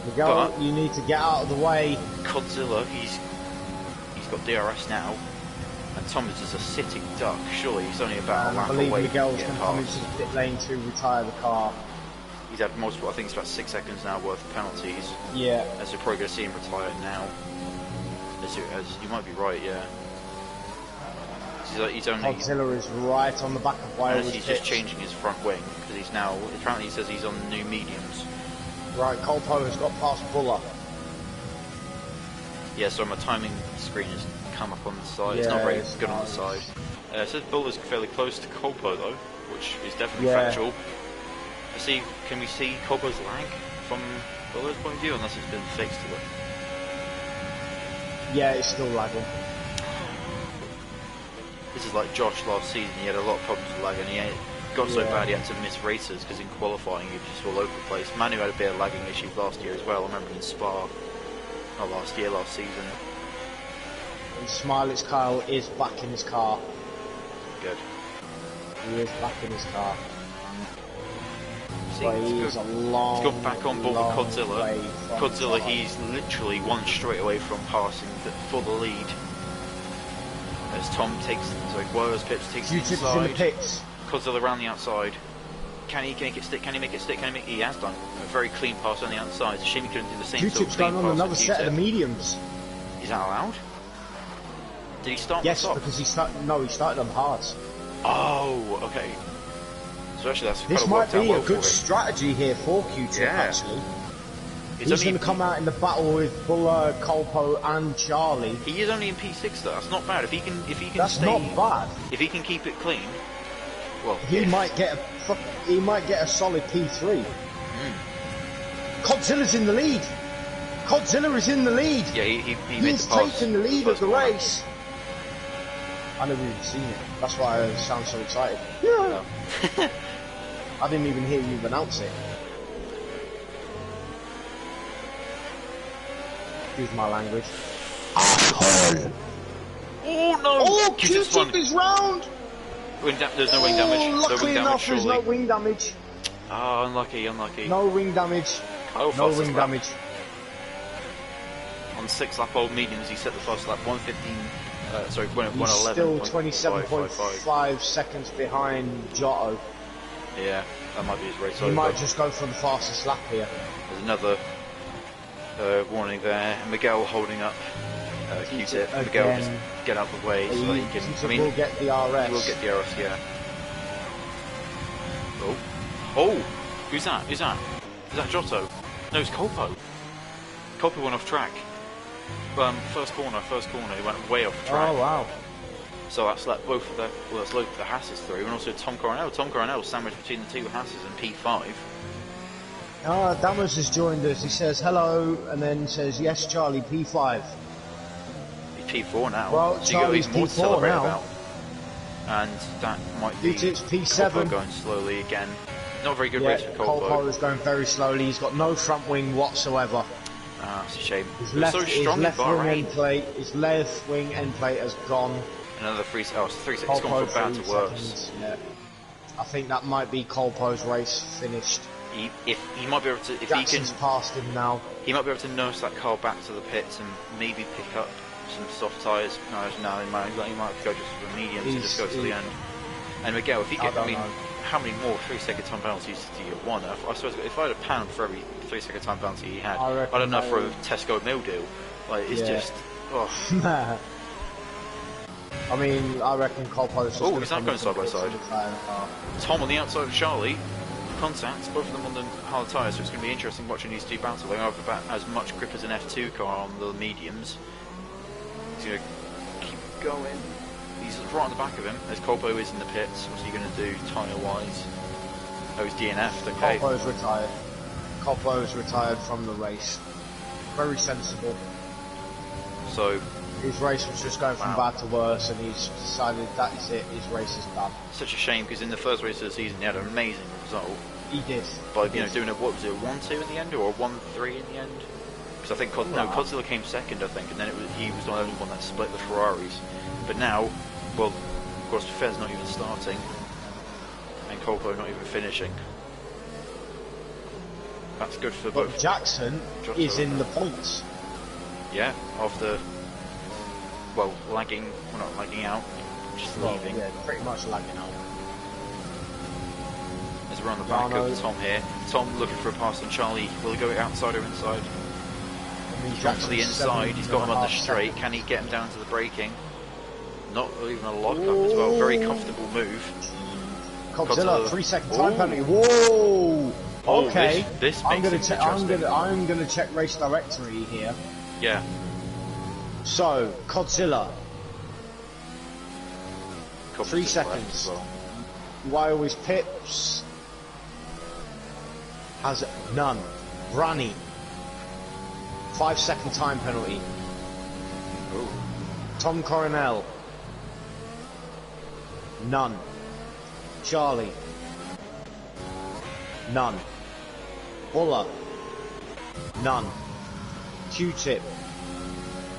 Miguel, you need to get out of the way. Godzilla, he's got DRS now, and Thomas is a sitting duck. Surely he's only about a I lap believe away Miguel's from going to getting come past. into the pit lane to retire the car. He's had multiple, I think it's about 6 seconds now worth of penalties. Yeah. As we're probably going to see him retire now. As you might be right, yeah. He's only... Godzilla is right on the back of Wales. He's just changing his front wing, because he's now, apparently he says he's on the new mediums. Right, Colpo has got past Buller. Yeah, so my timing screen has come up on the side. It's not very good on the side. It says Buller's fairly close to Colpo though, which is definitely factual. Can we see Colpo's lag from Buller's point of view, unless it's been fixed to it? Yeah, it's still lagging. This is like Josh last season. He had a lot of problems with lag, and he got so bad he had to miss races because in qualifying he was just all over the place. Manu had a bit of lagging issues last year as well. I remember in Spa, not last year, last season. And Smilex Kyle is back in his car. Good. He is back in his car. See, But he's a long, he's gone back on board with long Godzilla. way from Godzilla, top. he's literally one straight away from passing for the lead. As Tom takes, sorry, Wires Pips takes the Q-Tip's in the inside. pits. Godzilla around the outside. Can he make it stick? Can he make it stick? He has done a very clean pass on the outside. It's a shame he couldn't do the same sort Q-Tip's of clean going on pass another with set of the Q-Tip. mediums. Is that allowed? Did he start? Yes, on top? because he started on hards. Oh, okay. So actually, that's This kind of might worked out be well a good for him. strategy here for Q-Tip, Yeah. actually. It's He's only- going to come out in the battle with Buller, Colpo, and Charlie. He is only in P6 though. That's not bad. If he can That's stay, not bad. if he can keep it clean, well, He if- might get a solid P3. Godzilla's in the lead. Godzilla is in the lead. Yeah, he made He's the pass. taken the lead of first the corner. race. I never even seen it. That's why I sound so excited. Yeah. I didn't even hear you announce it. Excuse my language. Oh no! Oh, Q-Tip's Q-Tip won. is round. There's no wing damage. Oh, No luckily wing damage, enough, there's surely. no wing damage. Oh, unlucky. No wing damage. Oh, No fastest wing lap. damage. On 6 lap old mediums, he set the fastest lap 1:15. Sorry, He's 1:11. still 27.5 seconds behind Giotto. Yeah, that might be his race He over. might just go for the fastest lap here. There's another warning there. Miguel holding up Q-Tip. Miguel Again. just get out of the way so that he can. Q-Tip will get the RS. he will get the RS, yeah. Oh, who's that? Is that Giotto? No, it's Colpo. Colpo went off track. First corner, he went way off track. Oh wow. So that's let both of the Hasses through, and also Tom Coronel. Tom Coronel sandwiched between the two Hasses in P5. Damas has joined us. He says hello, and then says yes, Charlie, P5. He's P4 now. Well, so you got Charlie's even more to P4 celebrate now. about. And that might be Q-Tip's P7. Colpo going slowly again. Not a very good race for Colpo. Colpo is going very slowly. He's got no front wing whatsoever. Ah, it's a shame. His He was so strong in Bahrain. his left wing end plate has gone. Another 3 seconds. It's Colpo gone from bad to 3 worse. seconds, yeah. I think that might be Colpo's race finished. He might be able to, if Jackson's he can, passed him now. he might be able to nurse that car back to the pits and maybe pick up some soft tyres. No, he might go just for the mediums and just go to the end. And Miguel, if he gets, I mean, how many more 3-second time penalties do you want? I suppose if I had £1 for every 3-second time penalty he had, I reckon I don't know for a they- Tesco meal deal. Like it's Yeah. just, oh. I mean, I reckon Colpo's just Oh, gonna is that come going in side by from side? the car. Tom on the outside of Charlie. Contacts, both of them on the hard tyres, so it's going to be interesting watching these two battle. They have about as much grip as an F2 car on the mediums. He's going to keep going. He's right on the back of him, as Colpo is in the pits. What's he going to do tyre-wise? Oh, he's DNF'd, okay. Colpo's retired. Colpo's retired from the race. Very sensible. So, His race was just going from bad to worse, and he's decided that is it. His race is done. such a shame, because in the first race of the season he had an amazing result. He did. By, He did. doing a, what was it, a 1-2 in the end, or a 1-3 in the end? Because I think, Godzilla came second, I think, and then he was the only one that split the Ferraris. But now, well, of course, Fez not even starting, and Colpo not even finishing. That's good for But both. Jackson Giotto is in and- the points. Yeah, of the, well, lagging, well not lagging out, just leaving. Yeah, pretty much lagging out. As we're on the back Rano. of Tom here. Tom looking for a pass on Charlie. Will he go outside or inside? I mean, He's gone to the Jackson's inside. He's got him on the 7.5 straight. seconds. Can he get him down to the braking? Not even a lock up as well. Very comfortable move. Godzilla, Godzilla. 3-second time Ooh. penalty. Whoa! Oh, Okay, this I'm makes gonna things check. interesting. I'm gonna check race directory here. Yeah. So, Godzilla, Cops 3 to the left seconds. as well. Why always Pips has none. Brani, 5-second time penalty. Ooh. Tom Coronel, none. Charlie, None. Buller. None. Q-tip.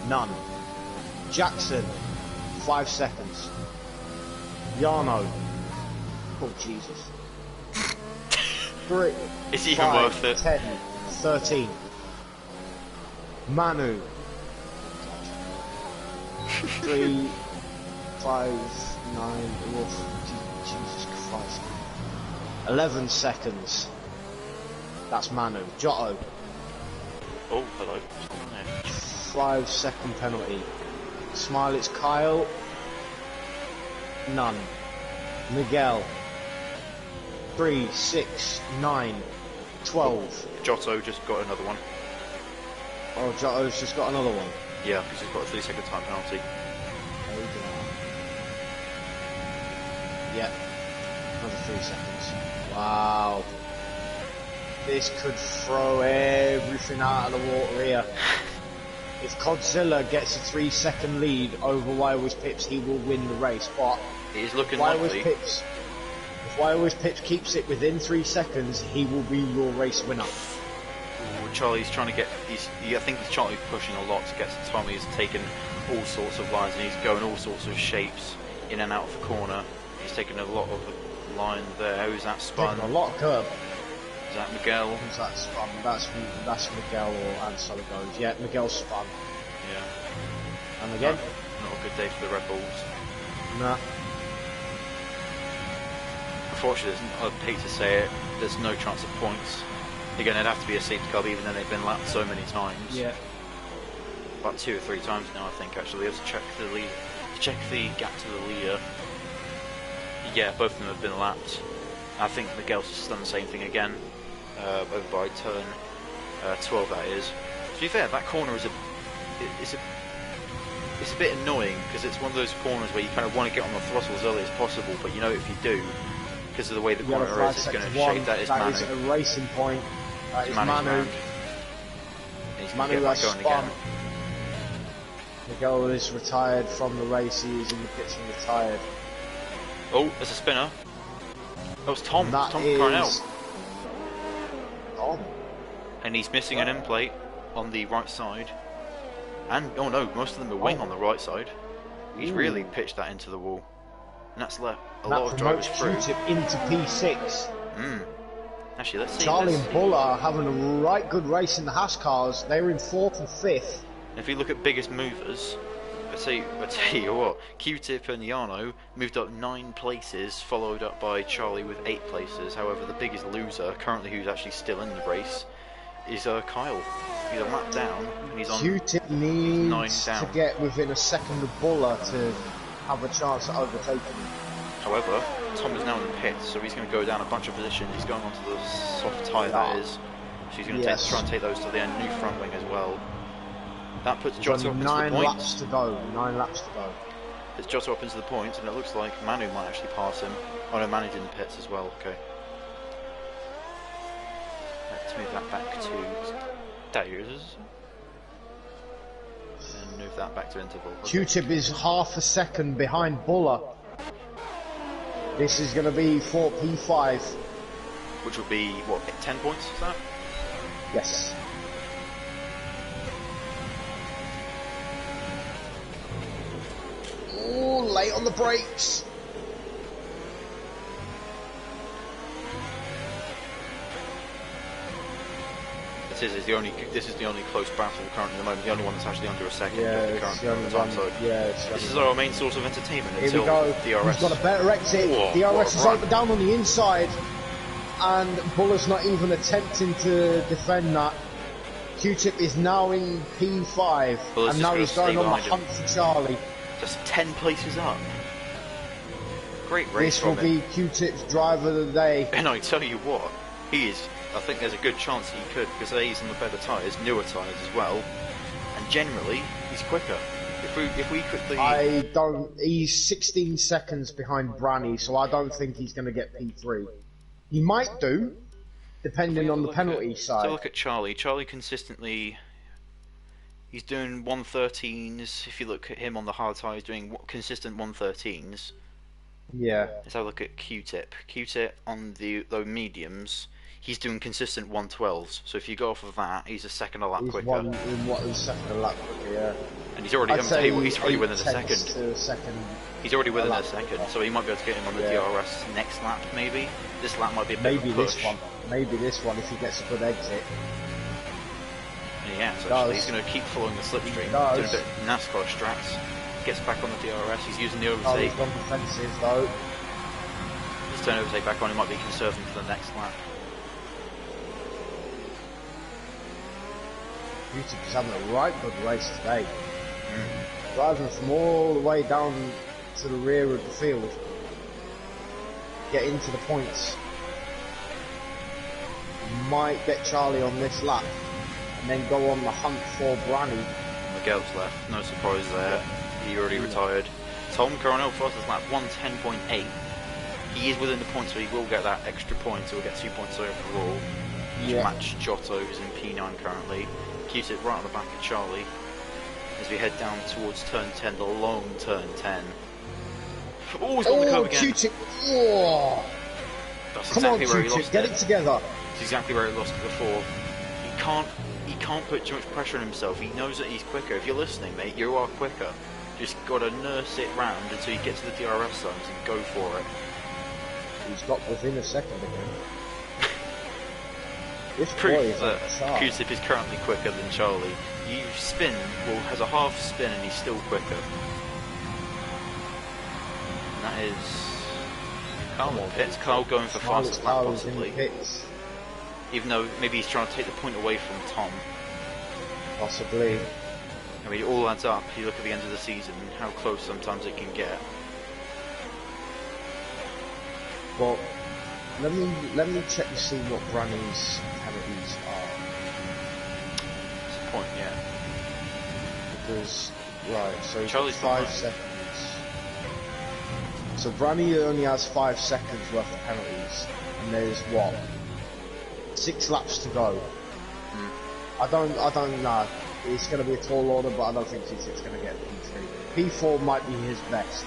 None. Jackson. 5 seconds. Yarno. Oh, Jesus. 3, Is it even 5, worth it? 10, 13. Manu. 3, 5, 9, Jesus Christ. 11 seconds. That's Manu. Giotto. Oh, hello. 5-second penalty. Smile, it's Kyle. None. Miguel. 3, 6, 9, 12. Giotto just got another one. Oh, Giotto's just got another one. Yeah, because he's got a 3-second time penalty. Yeah. Another 3 seconds. Wow. This could throw everything out of the water here. If Godzilla gets a 3-second lead over Wildwood's Pips, he will win the race. But It is looking Wildwood's likely. Pips, if Wildwood's Pips keeps it within 3 seconds, he will be your race winner. Charlie's trying to get. I think Charlie's pushing a lot to get to Tommy. He's taken all sorts of lines and he's going all sorts of shapes in and out of the corner. He's taken a lot of line there. Who's that spun? Taking a lot of curb. Is that Miguel? Who's that spun? That's Miguel or Ansel goes. Yeah, Miguel spun. Yeah. And again? Not a good day for the Red Bulls. Nah. Unfortunately, I hate to say it, there's no chance of points. Again, it'd have to be a safety car, even though they've been lapped so many times. Yeah. About 2 or 3 times now, I think. Actually, we have to check the lead, check the gap to the leader. Yeah, both of them have been lapped. I think Miguel's just done the same thing again, over by turn 12. That is. To be fair, that corner is it's a bit annoying because it's one of those corners where you kind of want to get on the throttle as early as possible, but you know if you do, because of the way the corner is, it's going to shape that is Manu. That is a racing point. That is Manu's Manu. round. He's going to Manu get has back going spun. again. Miguel is retired from the race. He is in the pits and retired. Oh, there's a spinner. That was Tom. That Tom is crying out. Tom. And he's missing an end plate on the right side. And, oh no, most of them are wing on the right side. He's really pitched that into the wall. And that's left a lot of drivers through. Q-tip into P6. Actually, let's see. Charlie and Buller are having a right good race in the Haas cars. They were in 4th and 5th. If you look at biggest movers, I tell you what, Q-tip and Yarno moved up 9 places, followed up by Charlie with 8 places. However, the biggest loser, currently who's actually still in the race, is Kyle. He's a lap down, and he's on Q-tip 9 needs down. to get within a second of Buller to have a chance at overtaking him. However, Tom is now in the pits, so he's going to go down a bunch of positions. He's going onto the soft tyre, that is. So he's going to try and take those to the end. New front wing as well. That puts Giotto up into the 9 points. laps to go. 9 laps to go. Puts Giotto up into the points, and it looks like Manu might actually pass him. Oh no, Manu's in the pits as well. Okay. Let's move that back to Dayers. And move that back to interval. Okay. Q-tip is half a second behind Buller. This is going to be for P5. Which would be, what, 10 points, is that? Yes. Oh, late on the brakes. This is the only close battle currently at the moment. The only one that's actually under a second. Yeah, at the it's current the only time. one. So Yeah, it's the this only is our main source of entertainment Here until we go. DRS. He's got a better exit. Whoa, DRS what is a run. over down on the inside, and Buller's not even attempting to defend that. Q-tip is now in P5, Buller's and just now gonna he's going stay on the behind him. hunt for Charlie. Just 10 places up. Great race This will from him. be Q-tip's driver of the day. And I tell you what, he is. I think there's a good chance he could, because he's on the better tyres, newer tyres as well, and generally he's quicker. If we quickly, He's 16 seconds behind Branny, so I don't think he's going to get P3. He might do, depending on the penalty side. So look at Charlie. Charlie consistently, he's doing 113s. If you look at him on the hard tyres, doing consistent 113s. Yeah. Let's have a look at Q-tip. Q-tip on the mediums, he's doing consistent 112s. So if you go off of that, he's a second a lap He's quicker. a second a lap quicker, yeah. And he's already, he's already within a second. second. He's already within a second, so he might be able to get him on the DRS next lap, maybe. This lap might be a bit of a push. Maybe this one if he gets a good exit. Yeah, so actually he's going to keep following the slipstream, doing a bit of NASCAR strats. Gets back on the DRS, he's using the overtake. He's gone defensive though. He's turned overtake back on, he might be conserving for the next lap. Q-Tip is having a right good race today. Driving from all the way down to the rear of the field. Get into the points. Might get Charlie on this lap. And then go on the hunt for Branny. Miguel's left, no surprise there. Yeah. He already retired. Tom Coronel fastest lap, 110.8. He is within the points, so he will get that extra point, so he'll get 2 points overall. Which match Giotto, who's in P9 currently. Keeps it right on the back of Charlie. As we head down towards turn 10, the long turn 10. Oh, he's on the curve again. Q-Tip. Oh. That's exactly where he lost get it together. That's exactly where he lost it before. He can't put too much pressure on himself. He knows that he's quicker. If you're listening, mate, you are quicker. Just gotta nurse it round until you get to the DRS zones and go for it. He's got within a second again. This proof that Q-Tip is currently quicker than Charlie. You spin, has a half spin and he's still quicker. And that is Carl in pits. Carl going for fastest lap possibly. Even though maybe he's trying to take the point away from Tom. Possibly. I mean, it all adds up. You look at the end of the season, how close sometimes it can get. Well, let me check to see what Branny's penalties are. That's the point, yeah. Because so Charlie's 5 seconds. So Branny only has 5 seconds worth of penalties, and there's what? 6 laps to go. I don't know. It's going to be a tall order, but I don't think it's going to get P3. P4 might be his best.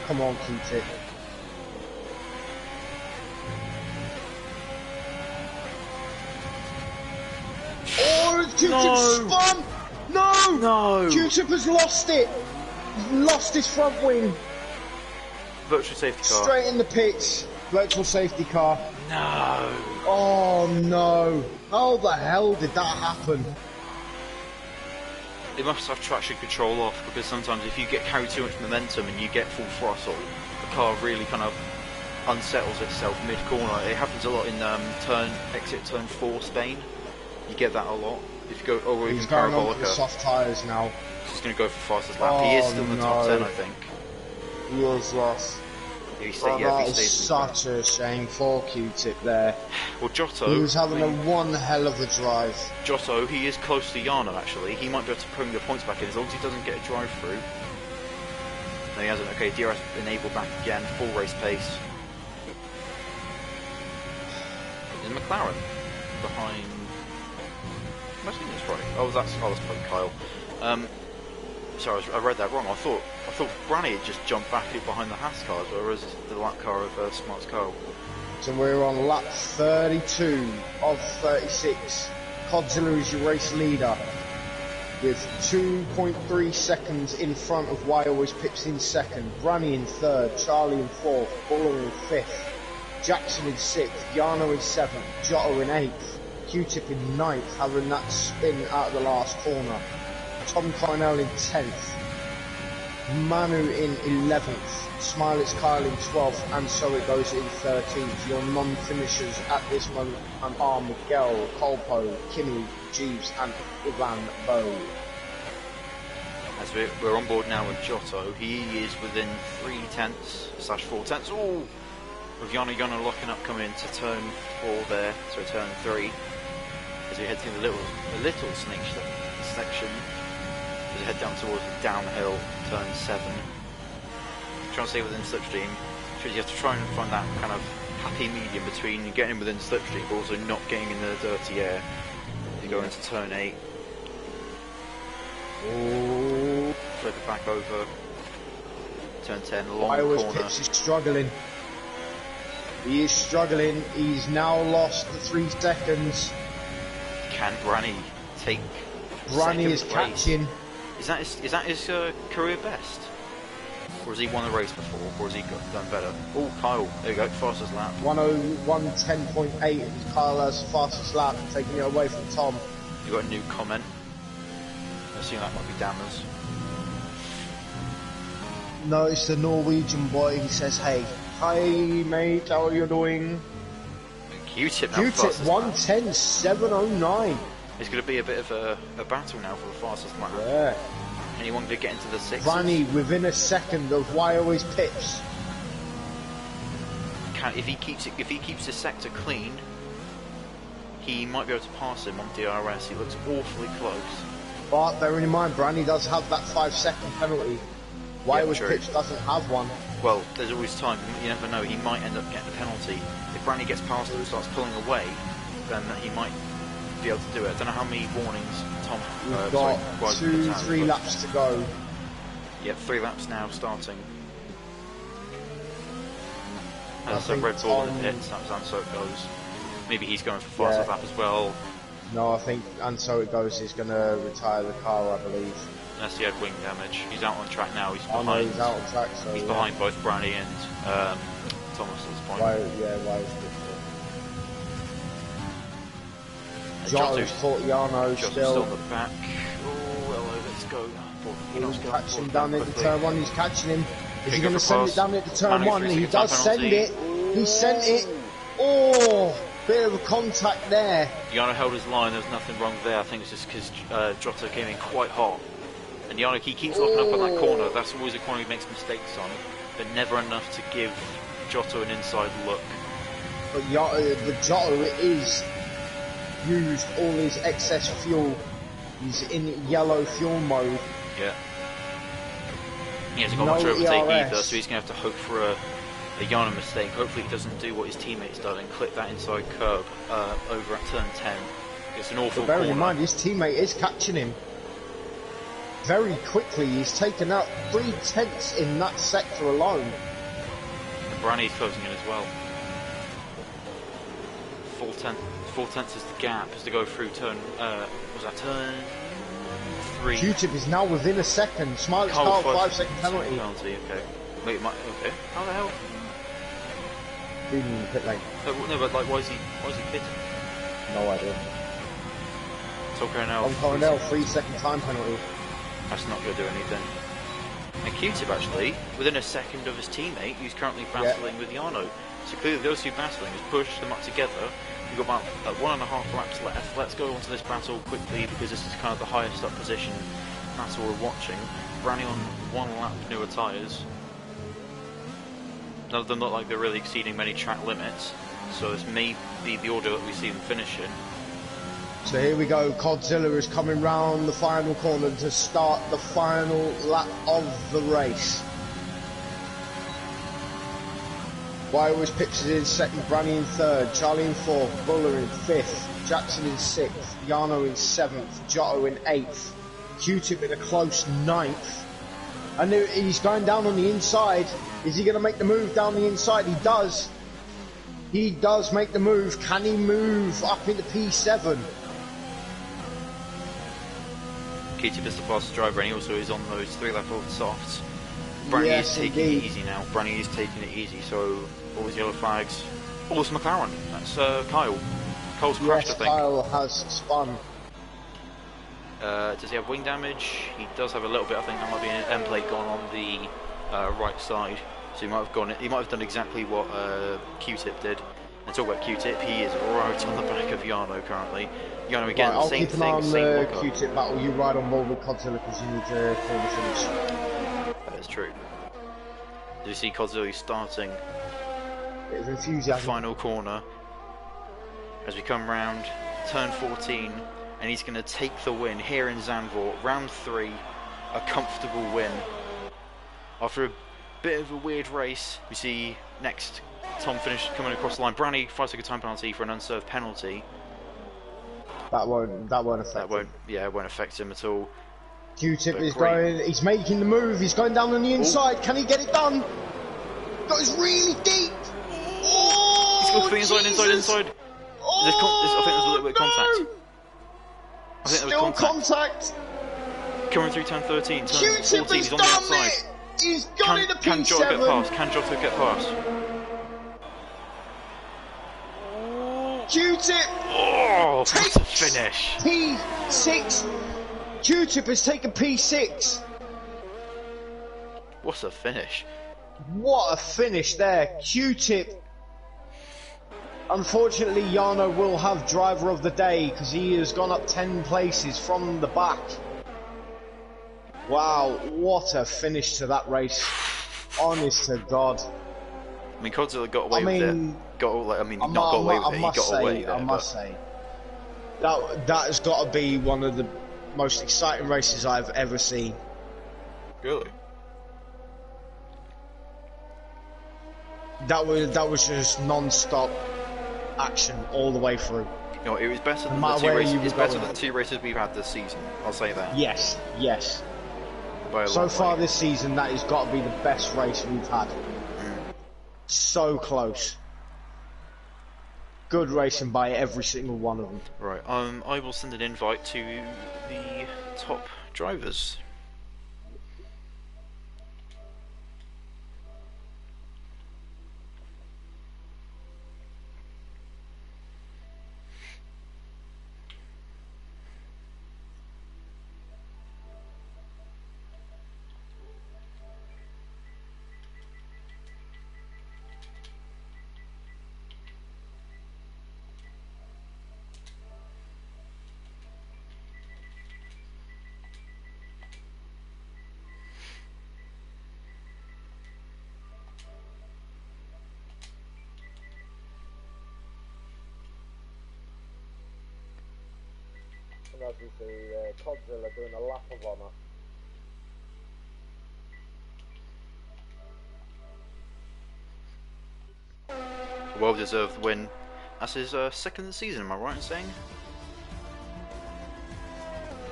Come on, Q-Tip. Oh, Q-Tip spun! No! Q-Tip has lost it! He's lost his front wing. Virtual safety car. Straight in the pits. Virtual safety car. No! Oh no! How the hell did that happen? It must have traction control off, because sometimes if you get carried too much momentum and you get full throttle, the car really kind of unsettles itself mid-corner. It happens a lot in exit turn 4 Spain. You get that a lot. If you go over he's going on for the soft tyres now. He's going to go for fastest lap. He is still in the top 10, I think. He is, yes. That is such a shame for Q-Tip there. Well, Giotto... He was having one hell of a drive. Giotto, he is close to Yarno, actually. He might be able to bring the points back in, as long as he doesn't get a drive-through. No, he hasn't. Okay, DRS enabled back again. Full race pace. In McLaren. Behind... Am I saying this right? Oh, that's probably Kyle. Sorry, I read that wrong. I thought Branny had just jumped back behind the Haas cars, whereas the lap car of Smart's car. So we're on lap 32 of 36. Godzilla is your race leader with 2.3 seconds in front of Why Always Pips in second, Branny in third, Charlie in fourth, Buller in fifth, Jackson in sixth, Yarno in seventh, Giotto in eighth, Q-Tip in ninth, having that spin out of the last corner. Tom Cornell in 10th, Manu in 11th, Smiley's Kyle in 12th, and so it goes in 13th. Your non-finishers at this moment are Miguel, Colpo, Kimmy, Jeeves, and Ivan Bowe. As we're on board now with Giotto, he is within 3/10/4 tenths. Oh, with Yana locking up coming into turn 4 there, so turn 3. As we head through the little snake section. As we head down towards the downhill, turn 7. Trying to stay within slipstream, because you have to try and find that kind of happy medium between getting within slipstream but also not getting in the dirty air. You go into turn 8. Oh. Flip it back over. Turn 10, long Iowa's corner. Pips is struggling. He is struggling. He's now lost the 3 seconds. Can Branny take Branny is second place? catching. Is that his career best? Or has he won a race before? Or has he done better? Oh, Kyle, there you go, fastest lap. 1:10.8 is Kyle has fastest lap, taking it away from Tom. You got a new comment. I assume that might be Dammers. No, it's the Norwegian boy. He says, "Hey, hi mate, how are you doing?" Q-Tip now Q-Tip fastest lap. 1:10.709. It's going to be a bit of a battle now for the fastest lap. Yeah. Anyone to get into the sixes? Branny within a second of Wyo's Pips. If he keeps his sector clean, he might be able to pass him on DRS. He looks awfully close. But bearing in mind, Branny does have that 5-second penalty. Wyo's true. Pips doesn't have one. Well, there's always time. You never know. He might end up getting a penalty. If Branny gets past him and starts pulling away, then he might be able to do it. I don't know how many warnings Tom. We've got 2-3 laps to go. Yep, 3 laps now starting. I So think Red Bull in Tom- the pits, and so it goes. Maybe he's going for fastest lap as well. No, I think, and so it goes, he's going to retire the car, I believe. Unless he had wing damage. He's out on track now. He's Oh behind. no, he's out on track, so He's yeah. behind both Branny and Thomas at this point. Wyo's Giotto's caught Yano Jotto's still. on the back. Oh, hello, let's go. He's catching him down into turn 1, he's catching him. Is he Can going go to for send pass. it down into turn Manning 1? for He second time does send penalty. it. He sent it. Oh, bit of a contact there. Yano held his line, there was nothing wrong there. I think it's just because Giotto came in quite hot. And Yano, he keeps locking up on that corner. That's always a corner he makes mistakes on, but never enough to give Giotto an inside look. But Giotto is used all his excess fuel. He's in yellow fuel mode. Yeah. He hasn't got No much overtake ERS. either, so he's going to have to hope for a Yano mistake. Hopefully he doesn't do what his teammates done and clip that inside curb over at turn 10. It's an awful But bearing corner. in mind, his teammate is catching him. Very quickly, he's taken out 3/10 in that sector alone. And Branny's closing in as well. 4/10 is the gap as they go through turn, was that turn 3? Q-Tip is now within a second. Smiley's car 5-second penalty. Okay. Wait, okay. How the hell? Being in the pit lane. No, but like, why is he pitting? No idea. Tom Coronel. On Coronel, 3-second time penalty. That's not going to do anything. And Q-Tip actually, within a second of his teammate, who's currently battling with Yano. So clearly those two battling has pushed them up together. We've got about 1.5 laps left. Let's go on to this battle quickly because this is kind of the highest up position battle we're watching. Branny on 1 lap newer tyres. None of them look like they're really exceeding many track limits. So this may be the order that we see them finish in. So here we go. Godzilla is coming round the final corner to start the final lap of the race. Wyo's Pips is in second, Branny in third, Charlie in fourth, Buller in fifth, Jackson in sixth, Yano in seventh, Giotto in eighth, Q-Tip in a close ninth. And he's going down on the inside. Is he going to make the move down the inside? He does. He does make the move. Can he move up into P7? Q-Tip is the fastest driver and he also is on those 3-lap-old softs. Branny Yes, is taking indeed. it easy now. Branny is taking it easy, so all his yellow flags. Oh, it's McLaren. That's Kyle. Kyle's crashed, Yes, I think. Kyle has spun. Does he have wing damage? He does have a little bit. I think that might be an end plate gone on the right side. So he might have gone. He might have done exactly what Q-Tip did. And talk about Q-Tip, he is right on the back of Yano currently. Yano again, Right, I'll same keep an thing, eye on same the lockup. Q-Tip battle. You ride on board with Godzilla because you need to call the finish. That is true. Do you see Kodzilla starting Bit of enthusiasm. final corner as we come round turn 14, and he's going to take the win here in Zandvoort, round 3, a comfortable win after bit of a weird race. We see next Tom finished coming across the line. Branny 5-second time penalty for an unserved penalty. That won't affect him. It won't affect him at all. Q-Tip is going, he's making the move, he's going down on the inside. Ooh. Can he get it done? Goes really deep. Oh, he's got the inside. Oh, I think there's a little bit of contact. I think Still contact. Coming through turn 13, turn Q-Tip 14, he's on the outside. He's gone into P7. Can Jotto get past? Q-Tip! Oh, what a finish! P6! Q-Tip has taken P6! What a finish! What a finish there! Q-Tip! Unfortunately, Jarno will have driver of the day because he has gone up 10 places from the back. Wow, what a finish to that race. Honest to God. I mean, Godzilla got away with it. I must say, that has got to be one of the most exciting races I've ever seen. Really? That was just non-stop action all the way through. You know, it was better than the two races. It's better than 2 races we've had this season. I'll say that. Yes. So far this season, that has got to be the best race we've had. So close. Good racing by every single one of them. Right. I will send an invite to the top drivers. As we see Godzilla doing a lap of honour. Well-deserved win. That's his second season, am I right in saying?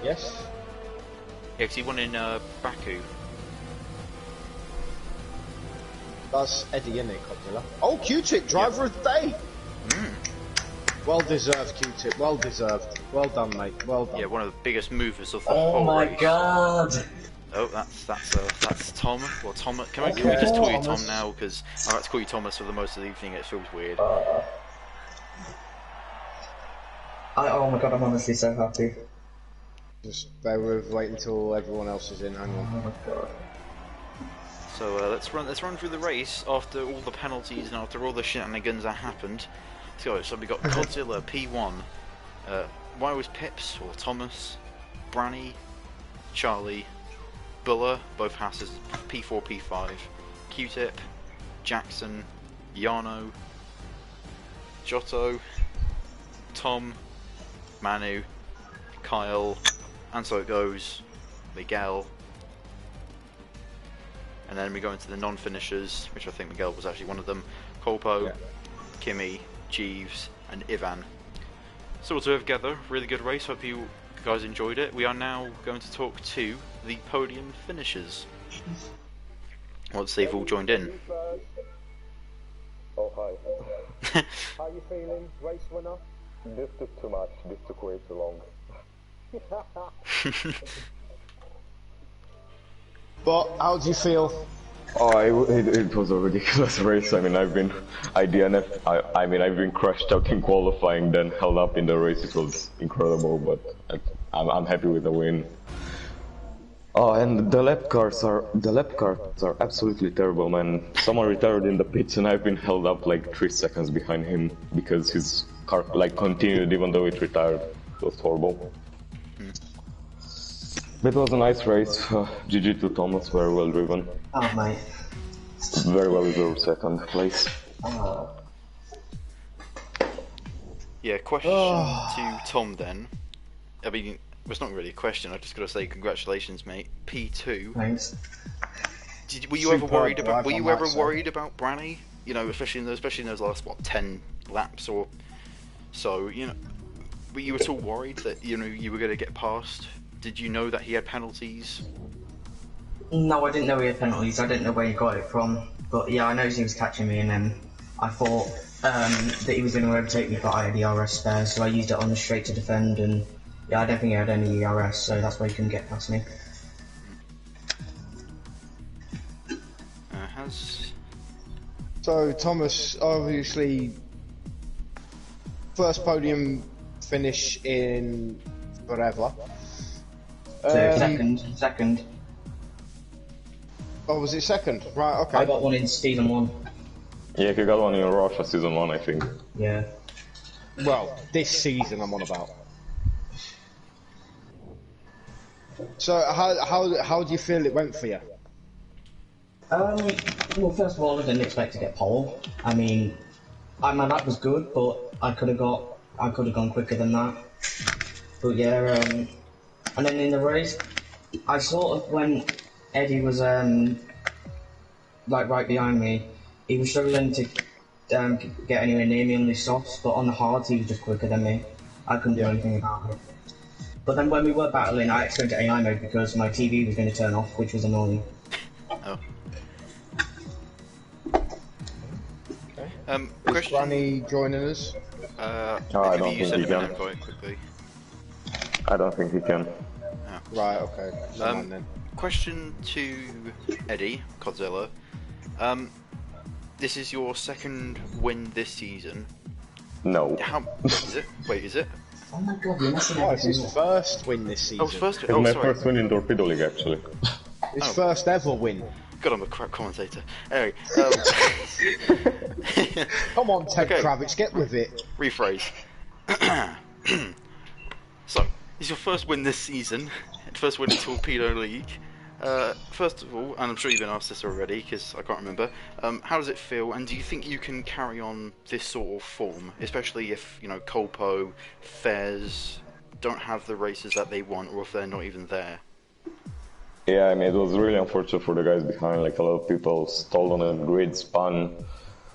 Yes. Yeah, because he won in Baku. That's Eddie, isn't it, Godzilla? Oh, Q-Tip, driver of the day! Well deserved, Q-Tip, well deserved. Well done, mate, well done. Yeah, one of the biggest movers of the whole race. Oh my god! Oh, that's Tom. Well, Tom, can we just call you Tom now? Because I like to call you Thomas for the most of the evening, it feels weird. Oh my god, I'm honestly so happy. Just bear with, wait until everyone else is in, hang on. Oh my god. So let's run through the race after all the penalties and after all the shenanigans that happened. Let's go. So we got Godzilla P1. Why was Pips or Thomas, Branny, Charlie, Buller, both houses P4, P5, Q-Tip, Jackson, Jarno, Giotto, Tom, Manu, Kyle, and so it goes, Miguel. And then we go into the non-finishers, which I think Miguel was actually one of them. Colpo, Kimmy, Jeeves, and Ivan. So all together, really good race. Hope you guys enjoyed it. We are now going to talk to the podium finishers. Let's see if all joined in. Oh, hi. How are you feeling, race winner? This took too much. This took way too long. But how do you feel? Oh, it was a ridiculous race. I mean, I've been crashed out in qualifying, then held up in the race. It was incredible, but I'm happy with the win. Oh, and the lap cars are absolutely terrible, man. Someone retired in the pits, and I've been held up like 3 seconds behind him because his car like continued even though it retired. It was horrible. It was a nice race. GG to Thomas, very well driven. Oh, mate. Very well deserved second place. Yeah, question to Tom then. I mean, it's not really a question, I just gotta say congratulations, mate. P2. Thanks. Were you ever Superb worried about? drive, Were I you might ever say. worried about Branny? You know, especially in those last 10 laps or so. You know, were you at all worried that you were going to get past? Did you know that he had penalties? No, I didn't know he had penalties. I didn't know where he got it from. But yeah, I noticed he was catching me, and then I thought that he was going to overtake me, but I had the ERS spare, so I used it on the straight to defend, and yeah, I don't think he had any ERS, so that's why he couldn't get past me. So Thomas, obviously, first podium finish in forever. Second. Oh, was it second? Right, okay. I got one in season 1. Yeah, he got one in Russia season 1, I think. Yeah. Well, this season I'm on about. So how do you feel it went for you? Well, first of all, I didn't expect to get pole. I mean, my lap was good, but I could have gone quicker than that. But yeah, and then in the race, I sort of, when Eddie was like right behind me, he was struggling to get anywhere near me on the softs, but on the hards he was just quicker than me. I couldn't do anything about it. But then when we were battling, I had to go into AI mode because my TV was going to turn off, which was annoying. Oh. Is Question. Granny joining us? I Maybe don't you think send he him an can. invite quickly. I don't think he can. Right, okay. Never mind then. Question to Eddie Godzilla. This is your second win this season. No. How is it? Wait, is it? Oh my god, you're messing Oh, it's everything his up. first win this season. Oh, it's first. It's Oh, my sorry. first win in Torpedo League, actually. His first ever win. God, I'm a crap commentator. Anyway, Come on, Ted Okay. Kravitz, get with it. rephrase. So, it's your first win this season. First win in Torpedo League. First of all, and I'm sure you've been asked this already because I can't remember. How does it feel, and do you think you can carry on this sort of form, especially if Colpo, Fez don't have the races that they want, or if they're not even there? Yeah, I mean, it was really unfortunate for the guys behind. Like, a lot of people stalled on a grid, spun.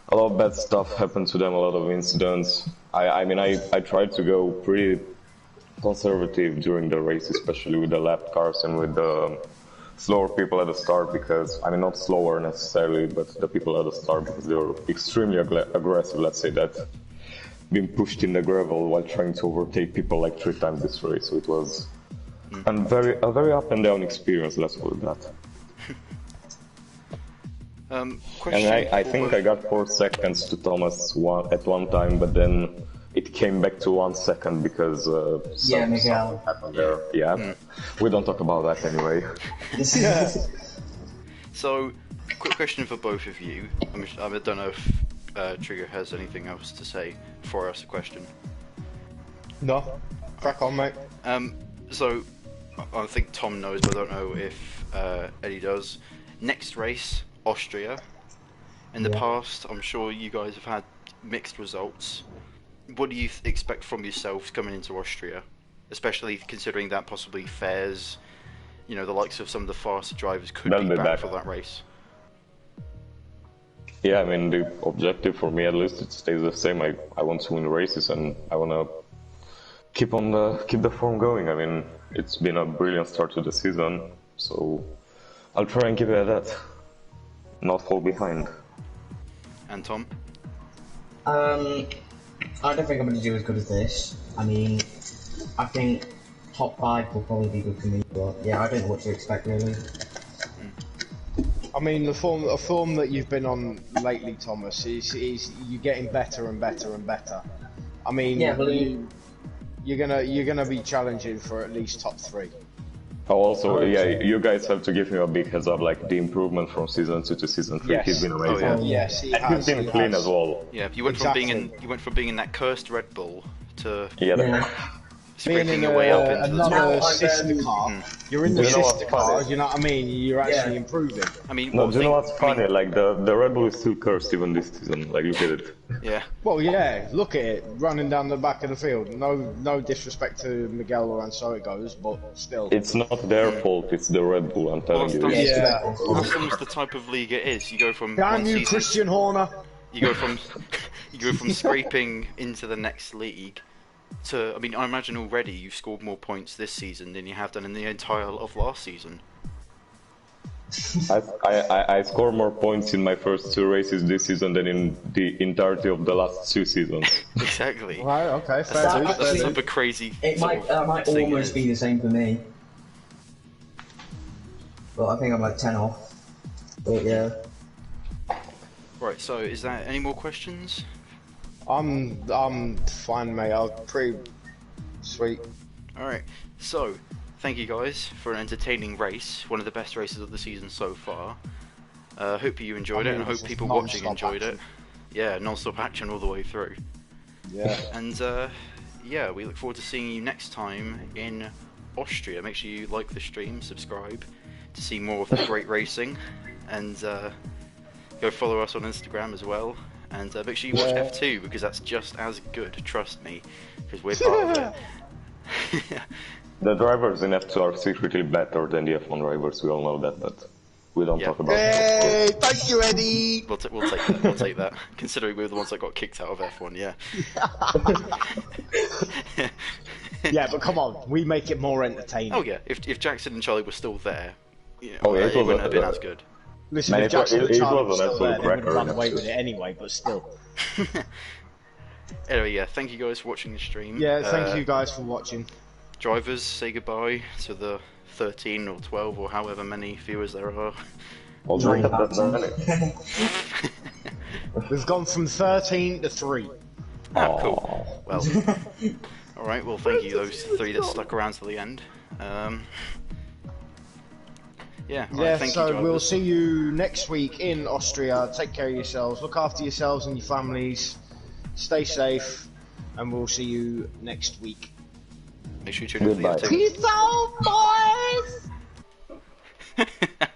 A lot of bad stuff happened to them, a lot of incidents. I mean, I tried to go pretty conservative during the race, especially with the lap cars and with the slower people at the start, because, I mean, not slower necessarily, but the people at the start, because they were extremely aggressive, let's say that, being pushed in the gravel while trying to overtake people like 3 times this race. So it was a very up and down experience, let's call it that. Question And I for think both- I got 4 seconds to Thomas at one time, but then it came back to 1 second because Yeah, Miguel. happened there. Yeah, we don't talk about that anyway. So, quick question for both of you. I don't know if Trigger has anything else to say before I ask the question. No. Crack on, mate. So, I think Tom knows, but I don't know if Eddie does. Next race, Austria. In the Yeah. past, I'm sure you guys have had mixed results. What do you expect from yourselves coming into Austria? Especially considering that possibly Fairs, the likes of some of the faster drivers could They'll be be back back. for that race. Yeah, I mean, the objective for me at least, it stays the same. I want to win races and I want to keep the form going. I mean, it's been a brilliant start to the season, so I'll try and keep it at that, not fall behind. And Tom? I don't think I'm going to do as good as this. I mean, I think top 5 will probably be good for me, but yeah, I don't know what to expect really. I mean, the form that you've been on lately, Thomas, is you're getting better and better and better. I mean, Yeah, but you're gonna be challenging for at least top 3. Oh, also, yeah, you guys have to give him a big heads up, like the improvement from season 2 to season 3. Yes. He's been amazing. Oh, Oh yes, he And has. he's been he clean has. as well. Yeah, you went Exactly. from being in that cursed Red Bull to Yeah, Yeah. being in your way up into the top. another Now I'm, sister car, you're in the You know what's sister car, funny? you know what I mean? You're actually Yeah. improving. I mean, No, what do you know thing- what's I mean, funny? Like the Red Bull is still cursed even this season. Like look at it. yeah. Well, yeah, look at it, running down the back of the field. No disrespect to Miguel or so it goes, but still. It's not their fault. It's the Red Bull. I'm telling you. that's- Yeah, it's Yeah. Red Bull. That's almost the type of league it is. You go from Damn one you, season, Christian Horner. you go from you go from scraping into the next league to. I mean, I imagine already you've scored more points this season than you have done in the entire of last season. I score more points in my first 2 races this season than in the entirety of the last 2 seasons. Exactly. Right, okay, fair That's, dues, that's fair the dues. type of crazy. It sort might, of might thing it almost is. be the same for me. But I think I'm like 10 off. But yeah. Right. So, is there any more questions? I'm fine, mate. I'm pretty sweet. All right. So, thank you guys for an entertaining race. One of the best races of the season so far. Hope you enjoyed it, and I hope it's people watching non-stop enjoyed it. Yeah, non-stop action all the way through. Yeah. And yeah, we look forward to seeing you next time in Austria. Make sure you like the stream, subscribe to see more of the great racing, and go follow us on Instagram as well. And make sure you watch Yeah. F2 because that's just as good. Trust me, because we're part of it. The drivers in F2 are secretly better than the F1 drivers. We all know that, but we don't Yeah. talk about it. Hey, thank you, Eddie. We'll take that. We'll take that. Considering we were the ones that got kicked out of F1, yeah. Yeah, but come on, we make it more entertaining. Oh yeah, if Jackson and Charlie were still there, you know, Oh, yeah, it it was wouldn't have been a- as good. Listen, Man, if Jackson it and Charlie was were an still there, absolute they would have cracker run in away F2. with it anyway, but still. Anyway, yeah, thank you guys for watching the stream. Yeah, thank you guys for watching. Drivers, say goodbye to the 13 or 12 or however many viewers there are. Well, Dream not that many. We've gone from 13 to 3. Ah, cool. Well, alright, well thank you those 3 that stuck around to the end. Yeah, alright, Yeah, thank so you, we'll drivers. see you next week in Austria. Take care of yourselves, look after yourselves and your families, stay safe, and we'll see you next week. Make sure you tune in for the Goodbye. Peace out, boys! F2.